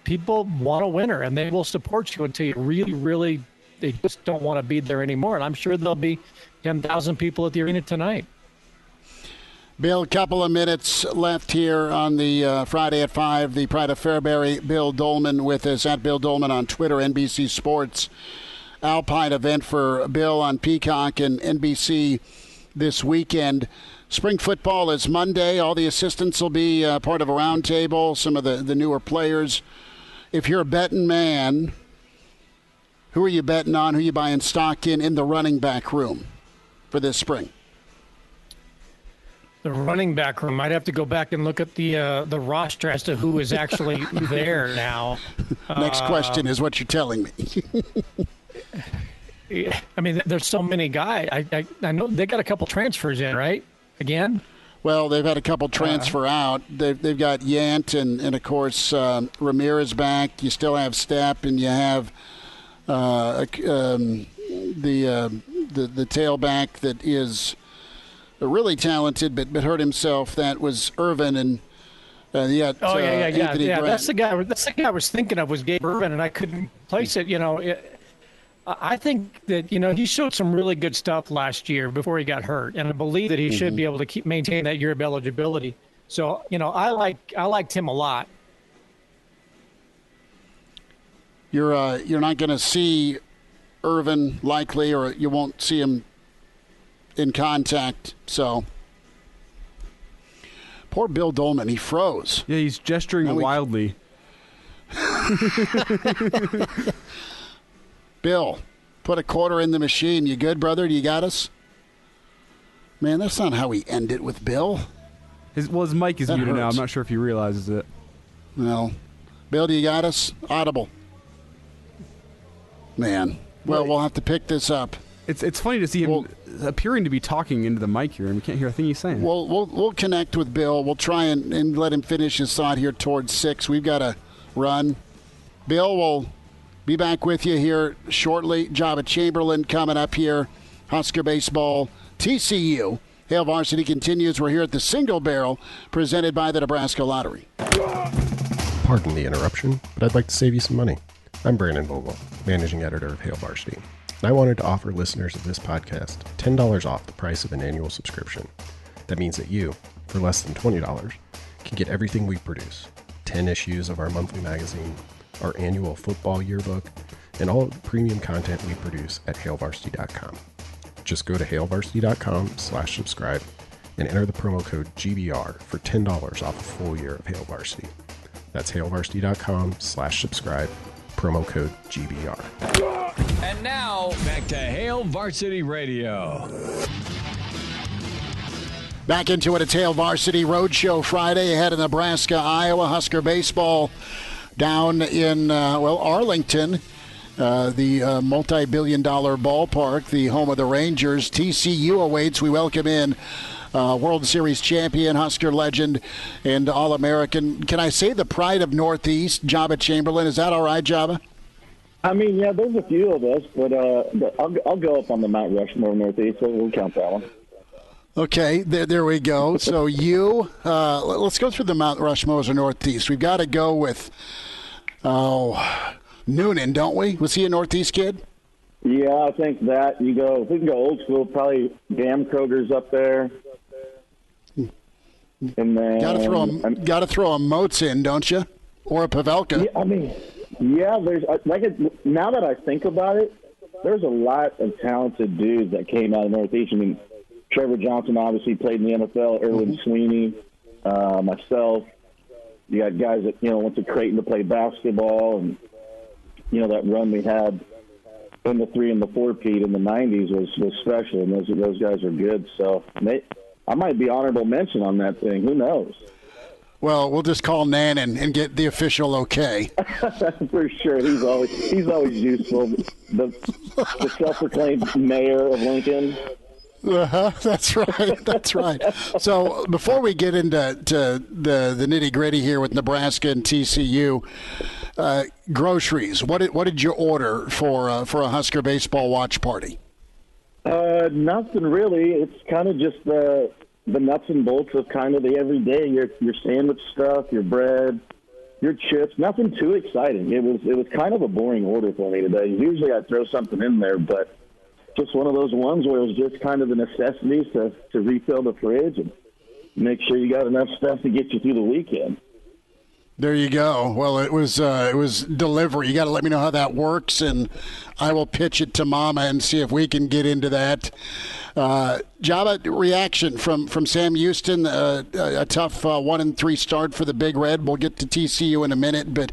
people want a winner, and they will support you until you really, really, they just don't want to be there anymore. And I'm sure there'll be 10,000 people at the arena tonight. Bill, a couple of minutes left here on the Friday at 5, the Pride of Fairbury. Bill Doleman with us at Bill Doleman on Twitter, NBC Sports. Alpine event for Bill on Peacock and NBC this weekend. Spring football is Monday. All the assistants will be part of a roundtable, some of the newer players. If you're a betting man, who are you betting on? Who are you buying stock in the running back room for this spring? running back room. I'd have to go back and look at the roster as to who is actually there now. Next question is what you're telling me. I mean, there's so many guys. I know they got a couple transfers in, right? Again? Well, they've had a couple transfer out. They've got Yant and of course Ramirez back. You still have Stepp, and you have the tailback that is really talented, but hurt himself. That was Irvin, and you got Anthony Grant. That's the guy. That's the guy I was thinking of was Gabe Irvin, and I couldn't place it. I think that he showed some really good stuff last year before he got hurt, and I believe that he should be able to maintain that year of eligibility. So I liked him a lot. You're not going to see Irvin likely, or you won't see him in contact. So poor Bill Doleman, he froze. Yeah, he's gesturing wildly. Bill, put a quarter in the machine. You good, brother? Do you got us? Man, that's not how we end it with Bill. His mic is muted now. I'm not sure if he realizes it. No. Bill, do you got us? Audible. Man. Well, we'll have to pick this up. It's funny to see him appearing to be talking into the mic here, and we can't hear a thing he's saying. We'll connect with Bill. We'll try and let him finish his thought here towards 6. We've got to run. Bill will be back with you here shortly. Joba Chamberlain coming up here. Husker baseball, TCU. Hail Varsity continues. We're here at the Single Barrel, presented by the Nebraska Lottery. Pardon the interruption, but I'd like to save you some money. I'm Brandon Vogel, managing editor of Hail Varsity, and I wanted to offer listeners of this podcast $10 off the price of an annual subscription. That means that you, for less than $20, can get everything we produce: 10 issues of our monthly magazine, our annual football yearbook, and all of the premium content we produce at hailvarsity.com. Just go to hailvarsity.com/subscribe and enter the promo code GBR for $10 off a full year of Hail Varsity. That's hailvarsity.com/subscribe, promo code GBR. And now, back to Hail Varsity Radio. Back into it, it's Hail Varsity Roadshow Friday ahead of Nebraska, Iowa. Husker baseball down in, Arlington, the multi-billion-dollar ballpark, the home of the Rangers. TCU awaits. We welcome in World Series champion, Husker legend, and All-American. Can I say the pride of Northeast, Joba Chamberlain? Is that all right, Joba? I mean, yeah, there's a few of us, but I'll go up on the Mount Rushmore Northeast, so we'll count that one. Okay, there we go. So let's go through the Mount Rushmores of Northeast. We've got to go with, Noonan, don't we? Was he a Northeast kid? Yeah, I think that. If we can go old school, probably Bam Kroger's up there. And then got to throw a Moats in, don't you? Or a Pavelka. Yeah, I mean, there's now that I think about it, there's a lot of talented dudes that came out of Northeast. I mean, Trevor Johnson obviously played in the NFL. Erwin Sweeney, myself. You got guys that went to Creighton to play basketball, and that run we had in the 3 and the 4-peat in the '90s was special, and those guys are good. So I might be honorable mention on that thing. Who knows? Well, we'll just call Nan and get the official okay. For sure, he's always useful. The self-proclaimed mayor of Lincoln. That's right. That's right. So before we get into the nitty-gritty here with Nebraska and TCU, groceries. What did you order for a Husker baseball watch party? Nothing really. It's kind of just the nuts and bolts of kind of the everyday. Your sandwich stuff, your bread, your chips. Nothing too exciting. It was kind of a boring order for me today. Usually I throw something in there, but just one of those ones where it was just kind of the necessities to refill the fridge and make sure you got enough stuff to get you through the weekend. There you go. Well, it was delivery. You got to let me know how that works, and I will pitch it to Mama and see if we can get into that. Joba, reaction from Sam Houston, a tough 1-3 start for the Big Red. We'll get to TCU in a minute, but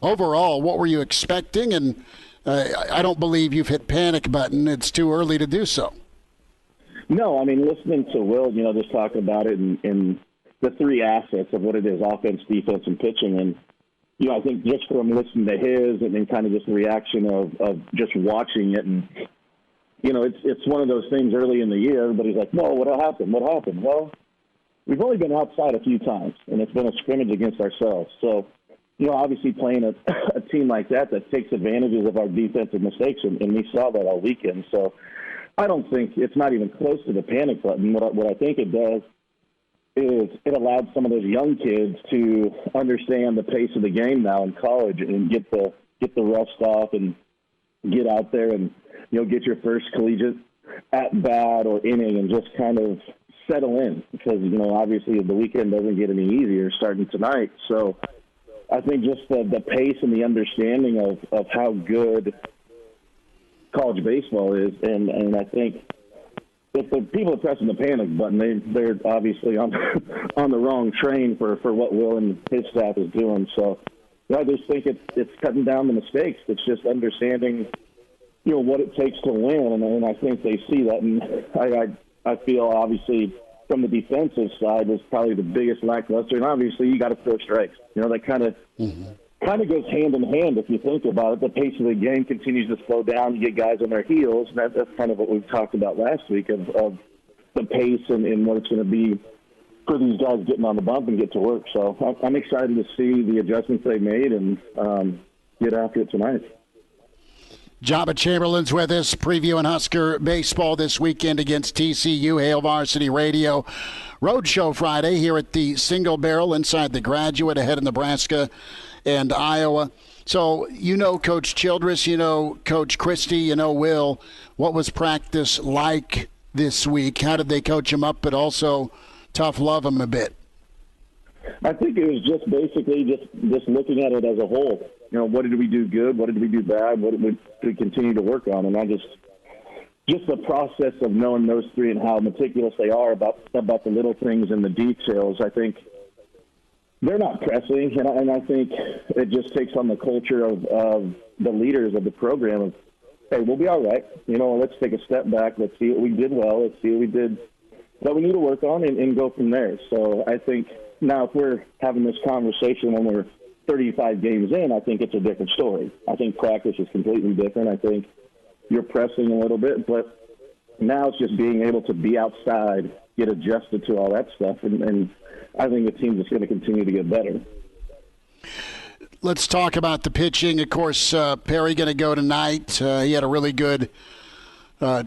overall, what were you expecting? And I don't believe you've hit panic button. It's too early to do so. No, I mean, listening to Will, just talking about it and the three assets of what it is, offense, defense, and pitching. And, I think just from listening to his and then kind of just the reaction of just watching it. And, it's one of those things early in the year. Everybody's like, no, what happened? What happened? Well, we've only been outside a few times, and it's been a scrimmage against ourselves. So, obviously playing a team like that takes advantages of our defensive mistakes, and we saw that all weekend. So I don't think it's not even close to the panic button. What I think it does is it allowed some of those young kids to understand the pace of the game now in college and get the rust off and get out there and, get your first collegiate at-bat or inning and just kind of settle in because, obviously the weekend doesn't get any easier starting tonight. So I think just the pace and the understanding of how good college baseball is, and I think if the people are pressing the panic button, they're obviously on the wrong train for what Will and his staff is doing. So I just think it's cutting down the mistakes. It's just understanding, what it takes to win, and I think they see that. And I feel obviously from the defensive side was probably the biggest lackluster, and obviously you got to throw strikes. That kind of goes hand in hand if you think about it. The pace of the game continues to slow down. You get guys on their heels, and that's kind of what we've talked about last week of the pace and what it's going to be for these guys getting on the bump and get to work. So I'm excited to see the adjustments they made and get after it tonight. Joba Chamberlain's with us, previewing Husker baseball this weekend against TCU. Hail Varsity Radio Roadshow Friday here at the Single Barrel inside the Graduate ahead of Nebraska and Iowa. So Coach Childress, Coach Christie, Will. What was practice like this week? How did they coach him up, but also tough love him a bit? I think it was just basically just looking at it as a whole. What did we do good? What did we do bad? What did we continue to work on? And I just the process of knowing those three and how meticulous they are about the little things and the details. I think they're not pressing, and I think it just takes on the culture of the leaders of the program of, hey, we'll be all right. Let's take a step back. Let's see what we did well. Let's see what we did that we need to work on and go from there. So I think now if we're having this conversation when we're 35 games in, I think it's a different story. I think practice is completely different. I think you're pressing a little bit, but now it's just being able to be outside, get adjusted to all that stuff, and I think the team's just going to continue to get better. Let's talk about the pitching. Of course, Perry going to go tonight. He had a really good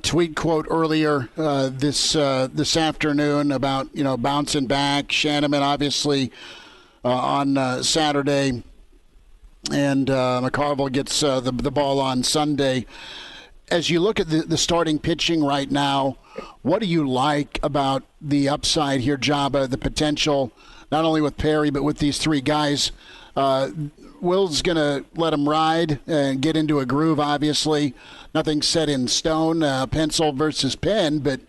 tweet quote earlier this afternoon about bouncing back. Shanneman obviously on Saturday, and McCarville gets the ball on Sunday. As you look at the starting pitching right now, what do you like about the upside here, Joba, the potential, not only with Perry but with these three guys? Will's going to let him ride and get into a groove, obviously. Nothing set in stone, pencil versus pen, but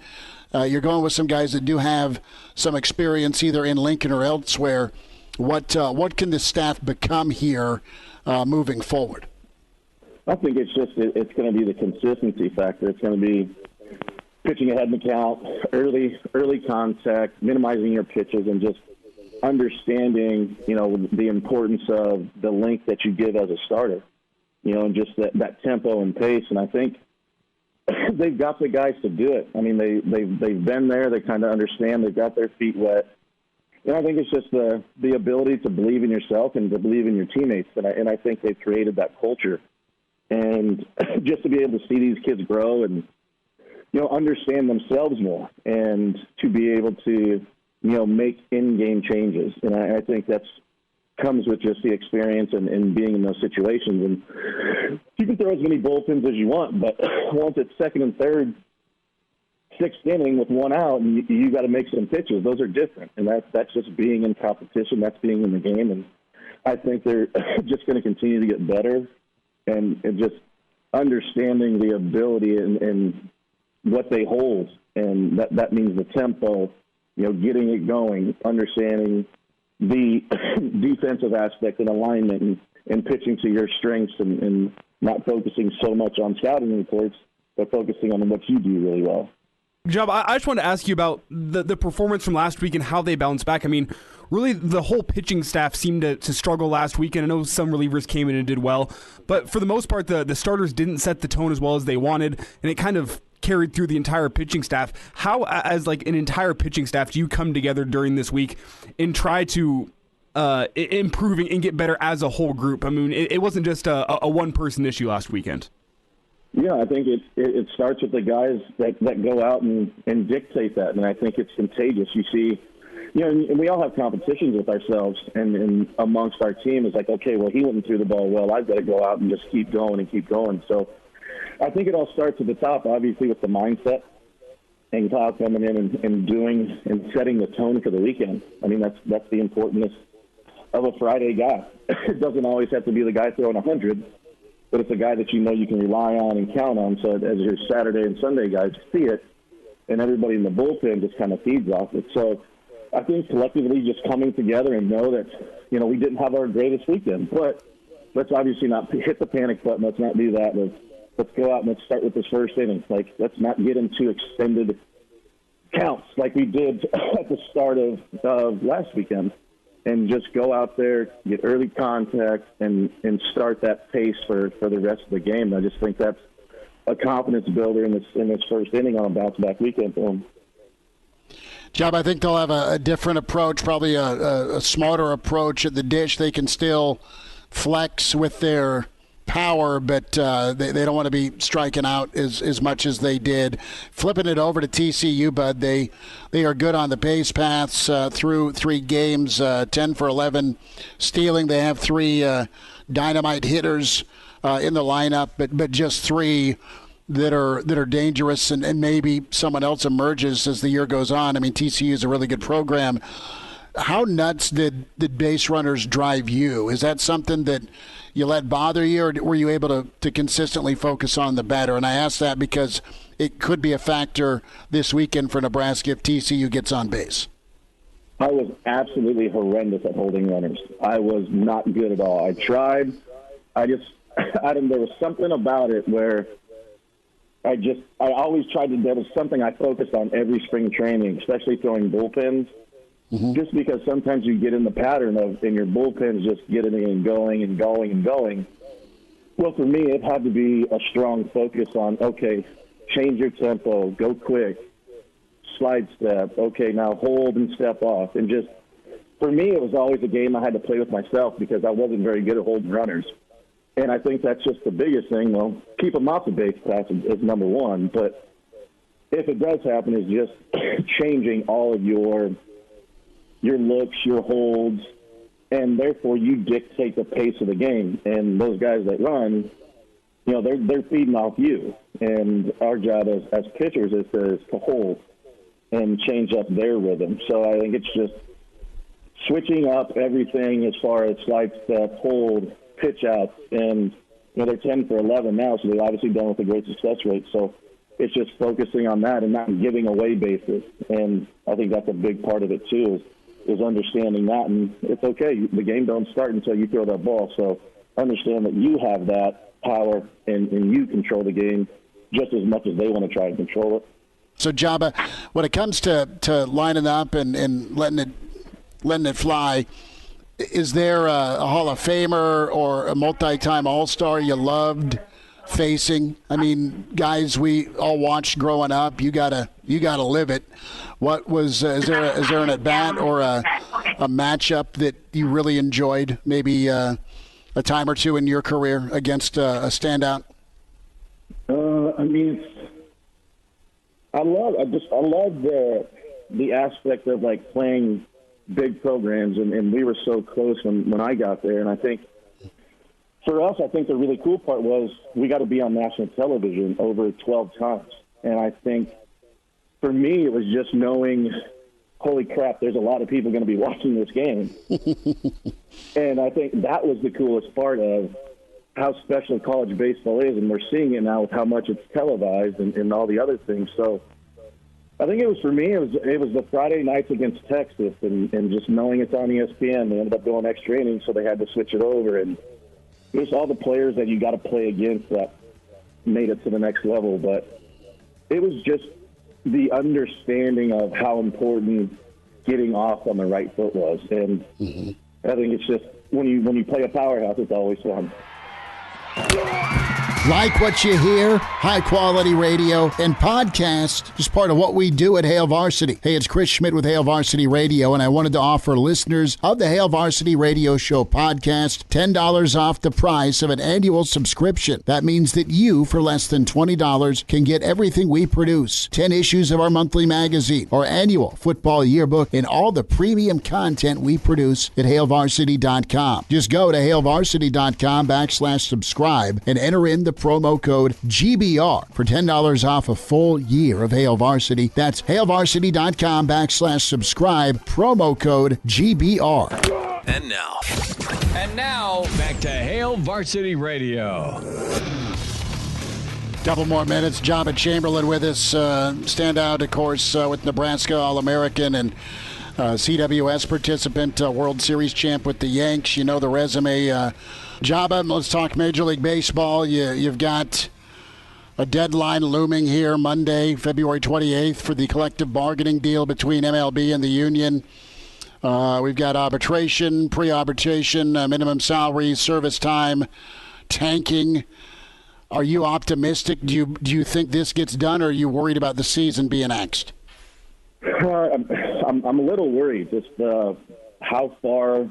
you're going with some guys that do have some experience either in Lincoln or elsewhere. What can the staff become here moving forward? I think it's going to be the consistency factor. It's going to be pitching ahead in the count, early contact, minimizing your pitches, and just understanding, the importance of the length that you give as a starter, and just that tempo and pace. And I think they've got the guys to do it. I mean, they've been there. They kind of understand. They've got their feet wet. And I think it's just the ability to believe in yourself and to believe in your teammates. And I think they've created that culture. And just to be able to see these kids grow and, understand themselves more and to be able to, make in-game changes. And I think that's comes with just the experience and being in those situations. And you can throw as many bullpens as you want, but once it's second and third, sixth inning with one out, and you got to make some pitches. Those are different, and that's just being in competition. That's being in the game, and I think they're just going to continue to get better and just understanding the ability and what they hold, and that means the tempo, getting it going, understanding the defensive aspect and alignment and pitching to your strengths and not focusing so much on scouting reports, but focusing on what you do really well. Joba, I just wanted to ask you about the performance from last week and how they bounced back. I mean, really, the whole pitching staff seemed to struggle last week, and I know some relievers came in and did well, but for the most part, the starters didn't set the tone as well as they wanted, and it kind of carried through the entire pitching staff. How, as like an entire pitching staff, do you come together during this week and try to improving and get better as a whole group? I mean, it wasn't just a one-person issue last weekend. Yeah, I think it starts with the guys that go out and dictate that, and I think it's contagious. You see, and we all have competitions with ourselves, and amongst our team is like, okay, well, he went through the ball well. I've got to go out and just keep going and keep going. So I think it all starts at the top, obviously, with the mindset and Kyle coming in and doing and setting the tone for the weekend. I mean, that's the importance of a Friday guy. It doesn't always have to be the guy throwing 100, but it's a guy that you can rely on and count on. So as your Saturday and Sunday guys see it, and everybody in the bullpen just kind of feeds off it. So I think collectively just coming together and know that, we didn't have our greatest weekend. But let's obviously not hit the panic button. Let's not do that. Let's go out and let's start with this first inning. Like, let's not get into extended counts like we did at the start of last weekend, and just go out there, get early contact, and start that pace for the rest of the game. I just think that's a confidence builder in this first inning on a bounce-back weekend for them. Job, I think they'll have a different approach, probably a smarter approach at the dish. They can still flex with their power, but they don't want to be striking out as much as they did. Flipping it over to TCU, Bud, they are good on the base paths through 3 games, 10 for 11 stealing. They have 3 dynamite hitters in the lineup, but just 3 that are dangerous, and maybe someone else emerges as the year goes on. I mean, TCU is a really good program. How nuts did base runners drive you? Is that something that you let bother you, or were you able to consistently focus on the batter? And I ask that because it could be a factor this weekend for Nebraska if TCU gets on base. I was absolutely horrendous at holding runners. I was not good at all. I tried. There was something about it where I always tried to, there was something I focused on every spring training, especially throwing bullpens. Mm-hmm. Just because sometimes you get in the pattern of, in your bullpens, just getting it and going and going and going. Well, for me, it had to be a strong focus on, okay, change your tempo, go quick, slide step, okay, now hold and step off. And just, for me, it was always a game I had to play with myself because I wasn't very good at holding runners. And I think that's just the biggest thing. Well, keep them off the base pass is number one. But if it does happen, is just changing all of your looks, your holds, and therefore you dictate the pace of the game. And those guys that run, they're feeding off you. And our job as pitchers is to hold and change up their rhythm. So I think it's just switching up everything as far as slide step, hold, pitch out, and they're 10 for 11 now, so they've obviously done with a great success rate. So it's just focusing on that and not giving away bases. And I think that's a big part of it too, is understanding that. And it's okay. The game don't start until you throw that ball. So understand that you have that power and you control the game just as much as they want to try and control it. So, Joba, when it comes to lining up and letting it fly, is there a Hall of Famer or a multi-time All-Star you loved facing? I mean, guys we all watched growing up. You gotta live it. What was is there an at bat or a matchup that you really enjoyed? Maybe a time or two in your career against a standout. I love the aspect of like playing big programs, and we were so close when I got there. And I think for us, the really cool part was we got to be on national television over 12 times. And I think for me, it was just knowing, holy crap, there's a lot of people going to be watching this game. And I think that was the coolest part of how special college baseball is. And we're seeing it now with how much it's televised and all the other things. So I think it was, for me, it was the Friday nights against Texas and just knowing it's on ESPN. They ended up going extra innings, so they had to switch it over. And there's all the players that you got to play against that made it to the next level. But it was just the understanding of how important getting off on the right foot was. And I think it's just when you play a powerhouse, it's always fun. Like what you hear, high-quality radio and podcast is part of what we do at Hail Varsity. Hey, it's Chris Schmidt with Hail Varsity Radio, and I wanted to offer listeners of the Hail Varsity Radio Show podcast $10 off the price of an annual subscription. That means that you, for less than $20, can get everything we produce. 10 issues of our monthly magazine, our annual football yearbook, and all the premium content we produce at HailVarsity.com. Just go to HailVarsity.com/subscribe and enter in the promo code GBR for $10 off a full year of Hail Varsity. That's HailVarsity.com/subscribe, promo code GBR. And now, back to Hail Varsity Radio. Couple more minutes. Joba Chamberlain with us. Standout, of course, with Nebraska, All-American, and CWS participant, World Series champ with the Yanks. You know the resume. Joba, let's talk Major League Baseball. You've got a deadline looming here Monday, February 28th, for the collective bargaining deal between MLB and the union. We've got arbitration, pre-arbitration, minimum salary, service time, tanking. Are you optimistic? Do you think this gets done, or are you worried about the season being axed? I'm a little worried just how far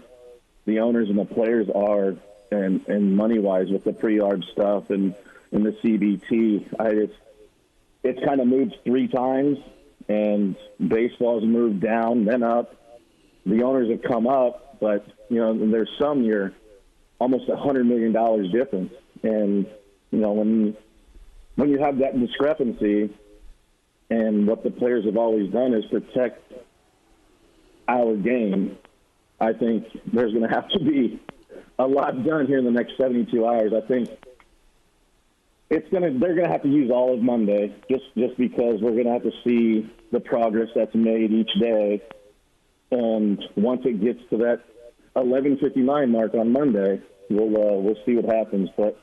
the owners and the players are and money-wise with the pre-arb stuff and the CBT. It's kind of moved 3 times, and baseball's moved down, then up. The owners have come up, but, there's some year almost $100 million difference. And, when you have that discrepancy, and what the players have always done is protect our game, I think there's going to have to be a lot done here in the next 72 hours. I think they're going to have to use all of Monday just because we're going to have to see the progress that's made each day. And once it gets to that 11:59 mark on Monday, we'll see what happens. But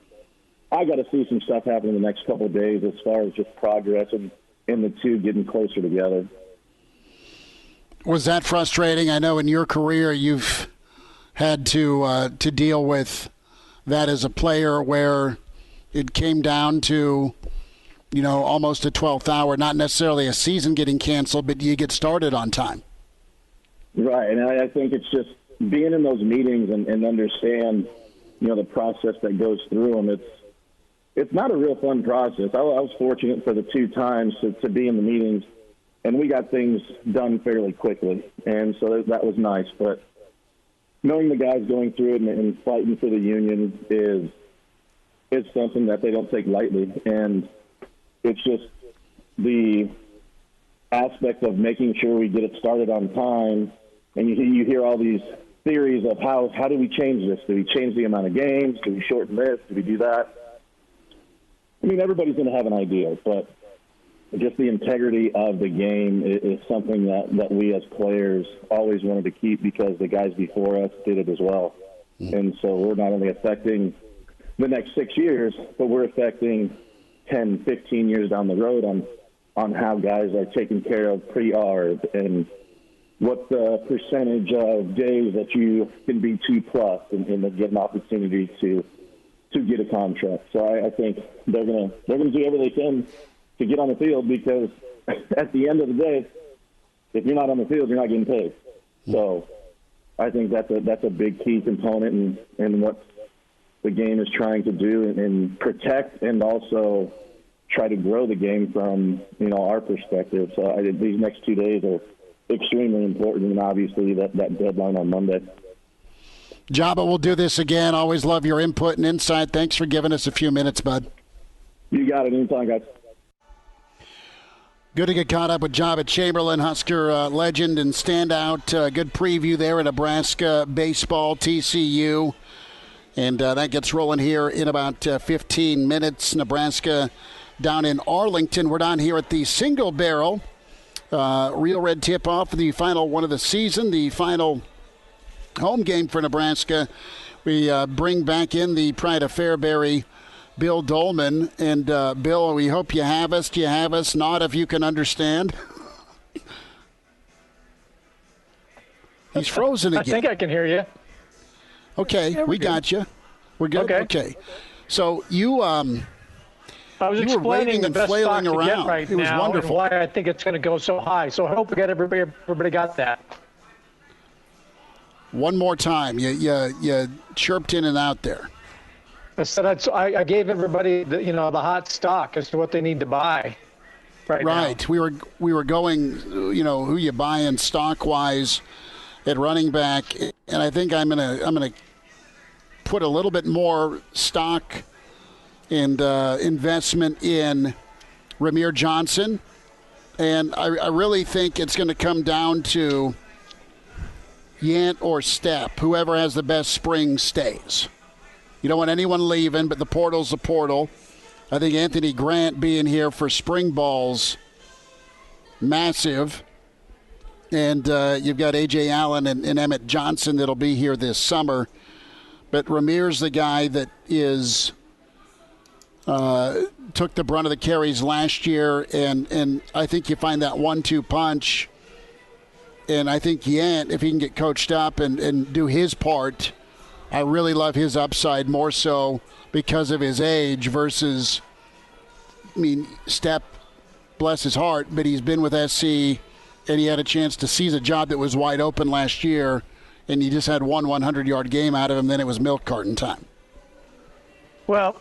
I got to see some stuff happen in the next couple of days as far as just progress and the two getting closer together. Was that frustrating? I know in your career you've had to deal with that as a player, where it came down to, almost a 12th hour, not necessarily a season getting canceled, but you get started on time. Right, and I think it's just being in those meetings and understand, the process that goes through them. It's not a real fun process. I was fortunate for the 2 times to be in the meetings, and we got things done fairly quickly, and so that was nice. But knowing the guys going through it and fighting for the union is something that they don't take lightly, and it's just the aspect of making sure we get it started on time. And you hear all these theories of how do we change this? Do we change the amount of games? Do we shorten this? Do we do that? I mean, everybody's going to have an idea, but just the integrity of the game is something that we as players always wanted to keep, because the guys before us did it as well. And so we're not only affecting the next 6 years, but we're affecting 10, 15 years down the road on how guys are taken care of pre-arb and what the percentage of days that you can be 2+ and get an opportunity to get a contract. So I think they're gonna do everything they can to get on the field, because at the end of the day, if you're not on the field, you're not getting paid. So I think that's a big key component in what the game is trying to do and protect, and also try to grow the game from our perspective. So I think these next 2 days are extremely important, and obviously that deadline on Monday. Joba, we'll do this again. Always love your input and insight. Thanks for giving us a few minutes, bud. You got it. Anytime, guys. Good to get caught up with Joba Chamberlain, Husker legend and standout. Good preview there in Nebraska baseball, TCU. And that gets rolling here in about 15 minutes. Nebraska down in Arlington. We're down here at the Single Barrel. Real Red tip-off for the final one of the season, the final home game for Nebraska. We bring back in the Pride of Fairbury Bill Doleman. And, Bill, we hope you have us. Do you have us? Not if you can understand. He's frozen again. I think I can hear you. Okay, we got you. We're good? Okay. So you I was explaining the best stock to get right now. It was wonderful. And why I think it's going to go so high. So I hope everybody got that. One more time. You chirped in and out there. I said I gave everybody the hot stock as to what they need to buy right now. Right. We were going, who you buying stock-wise at running back, and I think I'm gonna put a little bit more stock and investment in Ramir Johnson, and I really think it's going to come down to Yant or Stepp. Whoever has the best spring stays. You don't want anyone leaving, but the portal's the portal. I think Anthony Grant being here for spring ball's massive. And you've got A.J. Allen and Emmett Johnson that'll be here this summer. But Ramir's the guy that took the brunt of the carries last year, and I think you find that 1-2 punch. And I think Yant, if he can get coached up and do his part, I really love his upside more so because of his age versus, Stepp, bless his heart, but he's been with SC, and he had a chance to seize a job that was wide open last year, and you just had one 100-yard game out of him, then it was milk carton time. Well,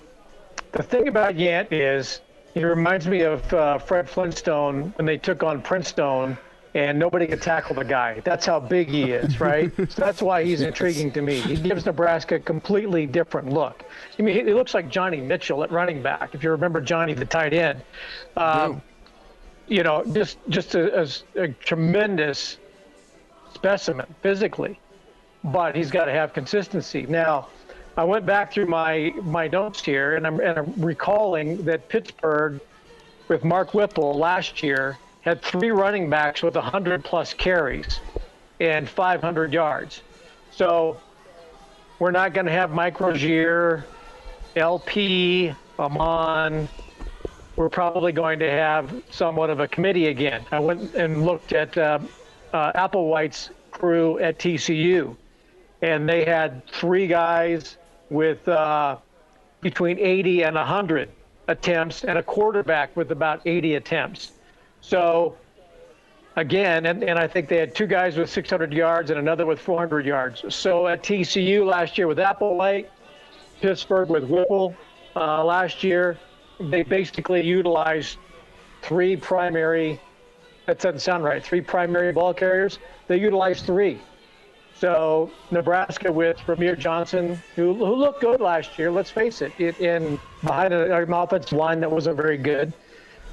the thing about Yant is he reminds me of Fred Flintstone when they took on Princetone, and nobody could tackle the guy. That's how big he is, right? So that's why he's intriguing to me. He gives Nebraska a completely different look. He looks like Johnny Mitchell at running back, if you remember Johnny, the tight end. Just a tremendous specimen physically, but he's got to have consistency. Now, I went back through my notes here, and I'm recalling that Pittsburgh, with Mark Whipple last year, had 3 running backs with 100-plus carries and 500 yards. So we're not going to have Mike Rozier, LP, Amon. We're probably going to have somewhat of a committee again. I went and looked at Applewhite's crew at TCU, and they had 3 guys with between 80 and 100 attempts and a quarterback with about 80 attempts. So, again, and I think they had 2 guys with 600 yards and another with 400 yards. So at TCU last year with Applewhite, Pittsburgh with Whipple last year, they basically utilized 3 primary, that doesn't sound right, 3 primary ball carriers. They utilized 3. So Nebraska with Ramir Johnson, who looked good last year, let's face it, behind an offensive line that wasn't very good.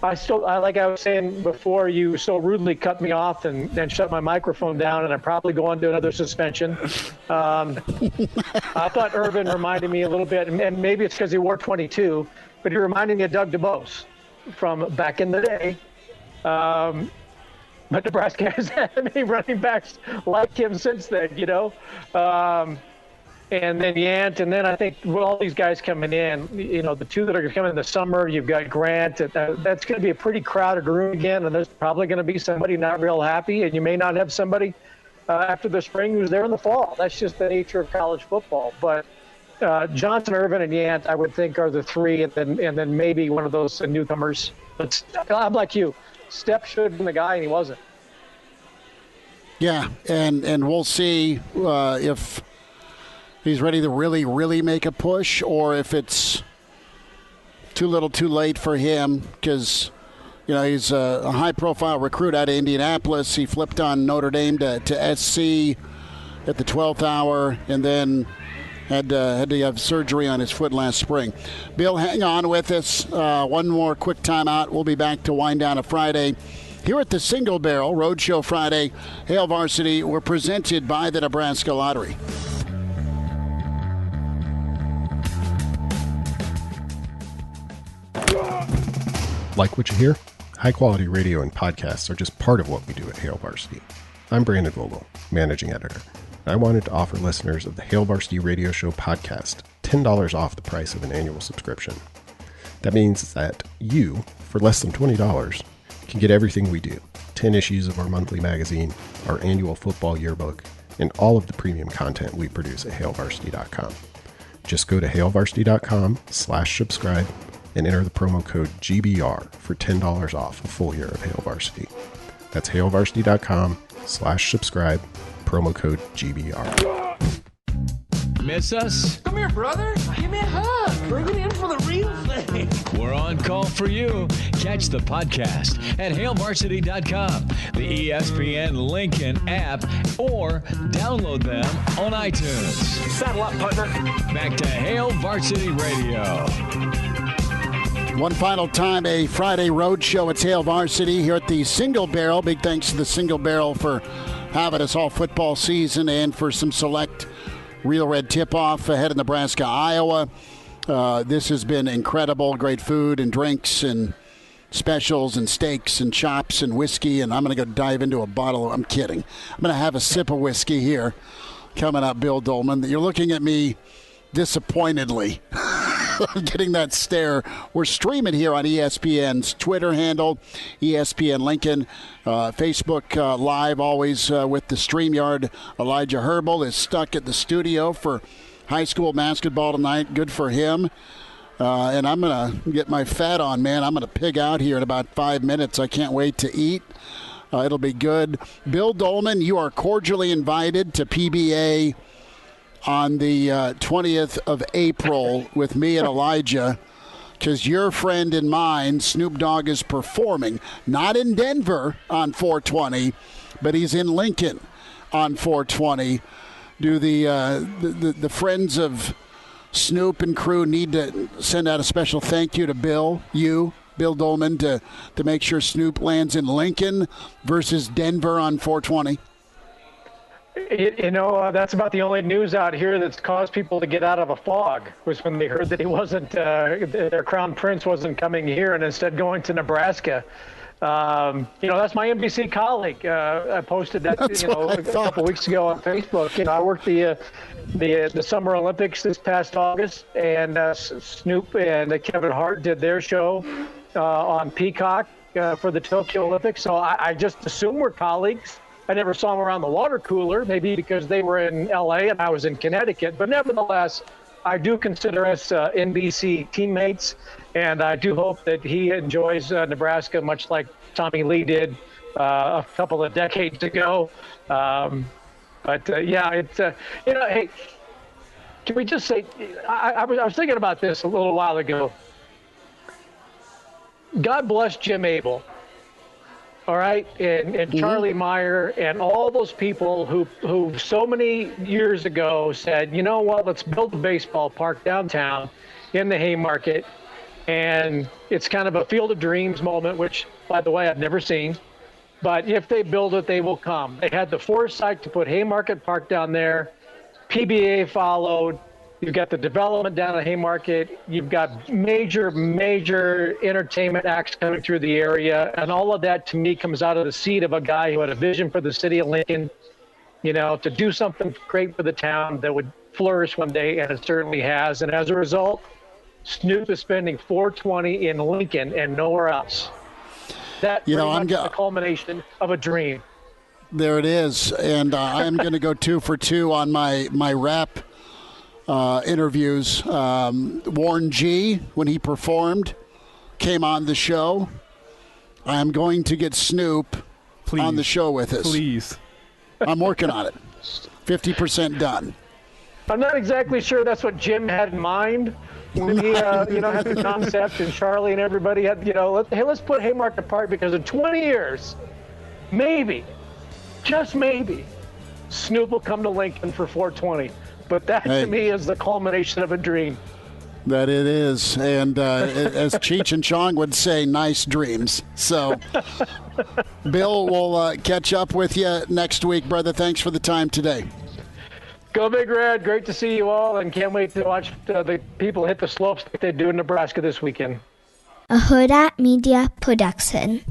Like I was saying before, you so rudely cut me off and shut my microphone down, and I'm probably going to another suspension. I thought Irvin reminded me a little bit, and maybe it's because he wore 22, but he reminded me of Doug DeBose from back in the day. But Nebraska hasn't had many running backs like him since then, And then Yant, and then I think with all these guys coming in, the 2 that are coming in the summer, you've got Grant. That's going to be a pretty crowded room again, and there's probably going to be somebody not real happy, and you may not have somebody after the spring who's there in the fall. That's just the nature of college football. But Johnson, Irvin, and Yant, I would think, are the 3, and then maybe one of those newcomers. But I'm like you. Stepp should have been the guy, and he wasn't. Yeah, and we'll see if he's ready to really, really make a push, or if it's too little too late for him, because he's a high-profile recruit out of Indianapolis. He flipped on Notre Dame to SC at the 12th hour, and then had to have surgery on his foot last spring. Bill, hang on with us. One more quick timeout. We'll be back to wind down a Friday here at the Single Barrel Roadshow Friday. Hail Varsity. We're presented by the Nebraska Lottery. Like what you hear? High-quality radio and podcasts are just part of what we do at Hail Varsity. I'm Brandon Vogel, managing editor. I wanted to offer listeners of the Hail Varsity Radio Show podcast $10 off the price of an annual subscription. That means that you, for less than $20, can get everything we do. 10 issues of our monthly magazine, our annual football yearbook, and all of the premium content we produce at HailVarsity.com. Just go to HailVarsity.com/subscribe and enter the promo code GBR for $10 off a full year of Hail Varsity. That's HailVarsity.com/subscribe, promo code GBR. Miss us? Come here, brother. Give me a hug. Bring it in for the real thing. We're on call for you. Catch the podcast at HailVarsity.com, the ESPN Lincoln app, or download them on iTunes. Saddle up, partner. Back to Hail Varsity Radio. One final time, a Friday road show at Hail Varsity here at the Single Barrel. Big thanks to the Single Barrel for having us all football season and for some select Real Red tip-off ahead of Nebraska, Iowa. This has been incredible. Great food and drinks and specials and steaks and chops and whiskey. And I'm going to go dive into a bottle. I'm kidding. I'm going to have a sip of whiskey here coming up, Bill Doleman. You're looking at me disappointedly. Getting that stare. We're streaming here on ESPN's Twitter handle, ESPN Lincoln, Facebook Live, always with the StreamYard. Elijah Herbal is stuck at the studio for high school basketball tonight. Good for him. And I'm going to get my fat on, man. I'm going to pig out here in about 5 minutes. I can't wait to eat. It'll be good. Bill Doleman, you are cordially invited to PBA on the 20th of April with me and Elijah, because your friend and mine, Snoop Dogg, is performing, not in Denver on 420, but he's in Lincoln on 420. Do the friends of Snoop and crew need to send out a special thank you to Bill Doleman, to make sure Snoop lands in Lincoln versus Denver on 420? You know, that's about the only news out here that's caused people to get out of a fog, was when they heard that he wasn't, their crown prince wasn't coming here and instead going to Nebraska. That's my NBC colleague. I posted that, a couple weeks ago on Facebook. I worked the Summer Olympics this past August, and Snoop and Kevin Hart did their show on Peacock for the Tokyo Olympics. So I just assume we're colleagues. I never saw them around the water cooler, maybe because they were in L.A. and I was in Connecticut. But nevertheless, I do consider us NBC teammates, and I do hope that he enjoys Nebraska much like Tommy Lee did a couple of decades ago. Hey, can we just say, I was thinking about this a little while ago. God bless Jim Abel. All right, and Charlie Meyer and all those people who so many years ago said, you know what, let's build a baseball park downtown in the Haymarket. And it's kind of a Field of Dreams moment, which, by the way, I've never seen. But if they build it, they will come. They had the foresight to put Haymarket Park down there. PBA followed. You've got the development down at Haymarket. You've got major entertainment acts coming through the area. And all of that, to me, comes out of the seat of a guy who had a vision for the city of Lincoln, to do something great for the town that would flourish one day, and it certainly has. And as a result, Snoop is spending $420 in Lincoln and nowhere else. That is the culmination of a dream. There it is. And I'm going to go 2 for 2 on my rap interviews. Warren G, when he performed, came on the show. I'm going to get Snoop on the show with us. Please. I'm working on it. 50% done. I'm not exactly sure that's what Jim had in mind when he had the concept, and Charlie and everybody had, let's put Haymarket Park, because in 20 years, maybe, just maybe, Snoop will come to Lincoln for 420. But that, to me, is the culmination of a dream. That it is. And as Cheech and Chong would say, nice dreams. So, Bill, we'll catch up with you next week, brother. Thanks for the time today. Go Big Red. Great to see you all, and can't wait to watch the people hit the slopes like they do in Nebraska this weekend. A Hurrdat Media Production.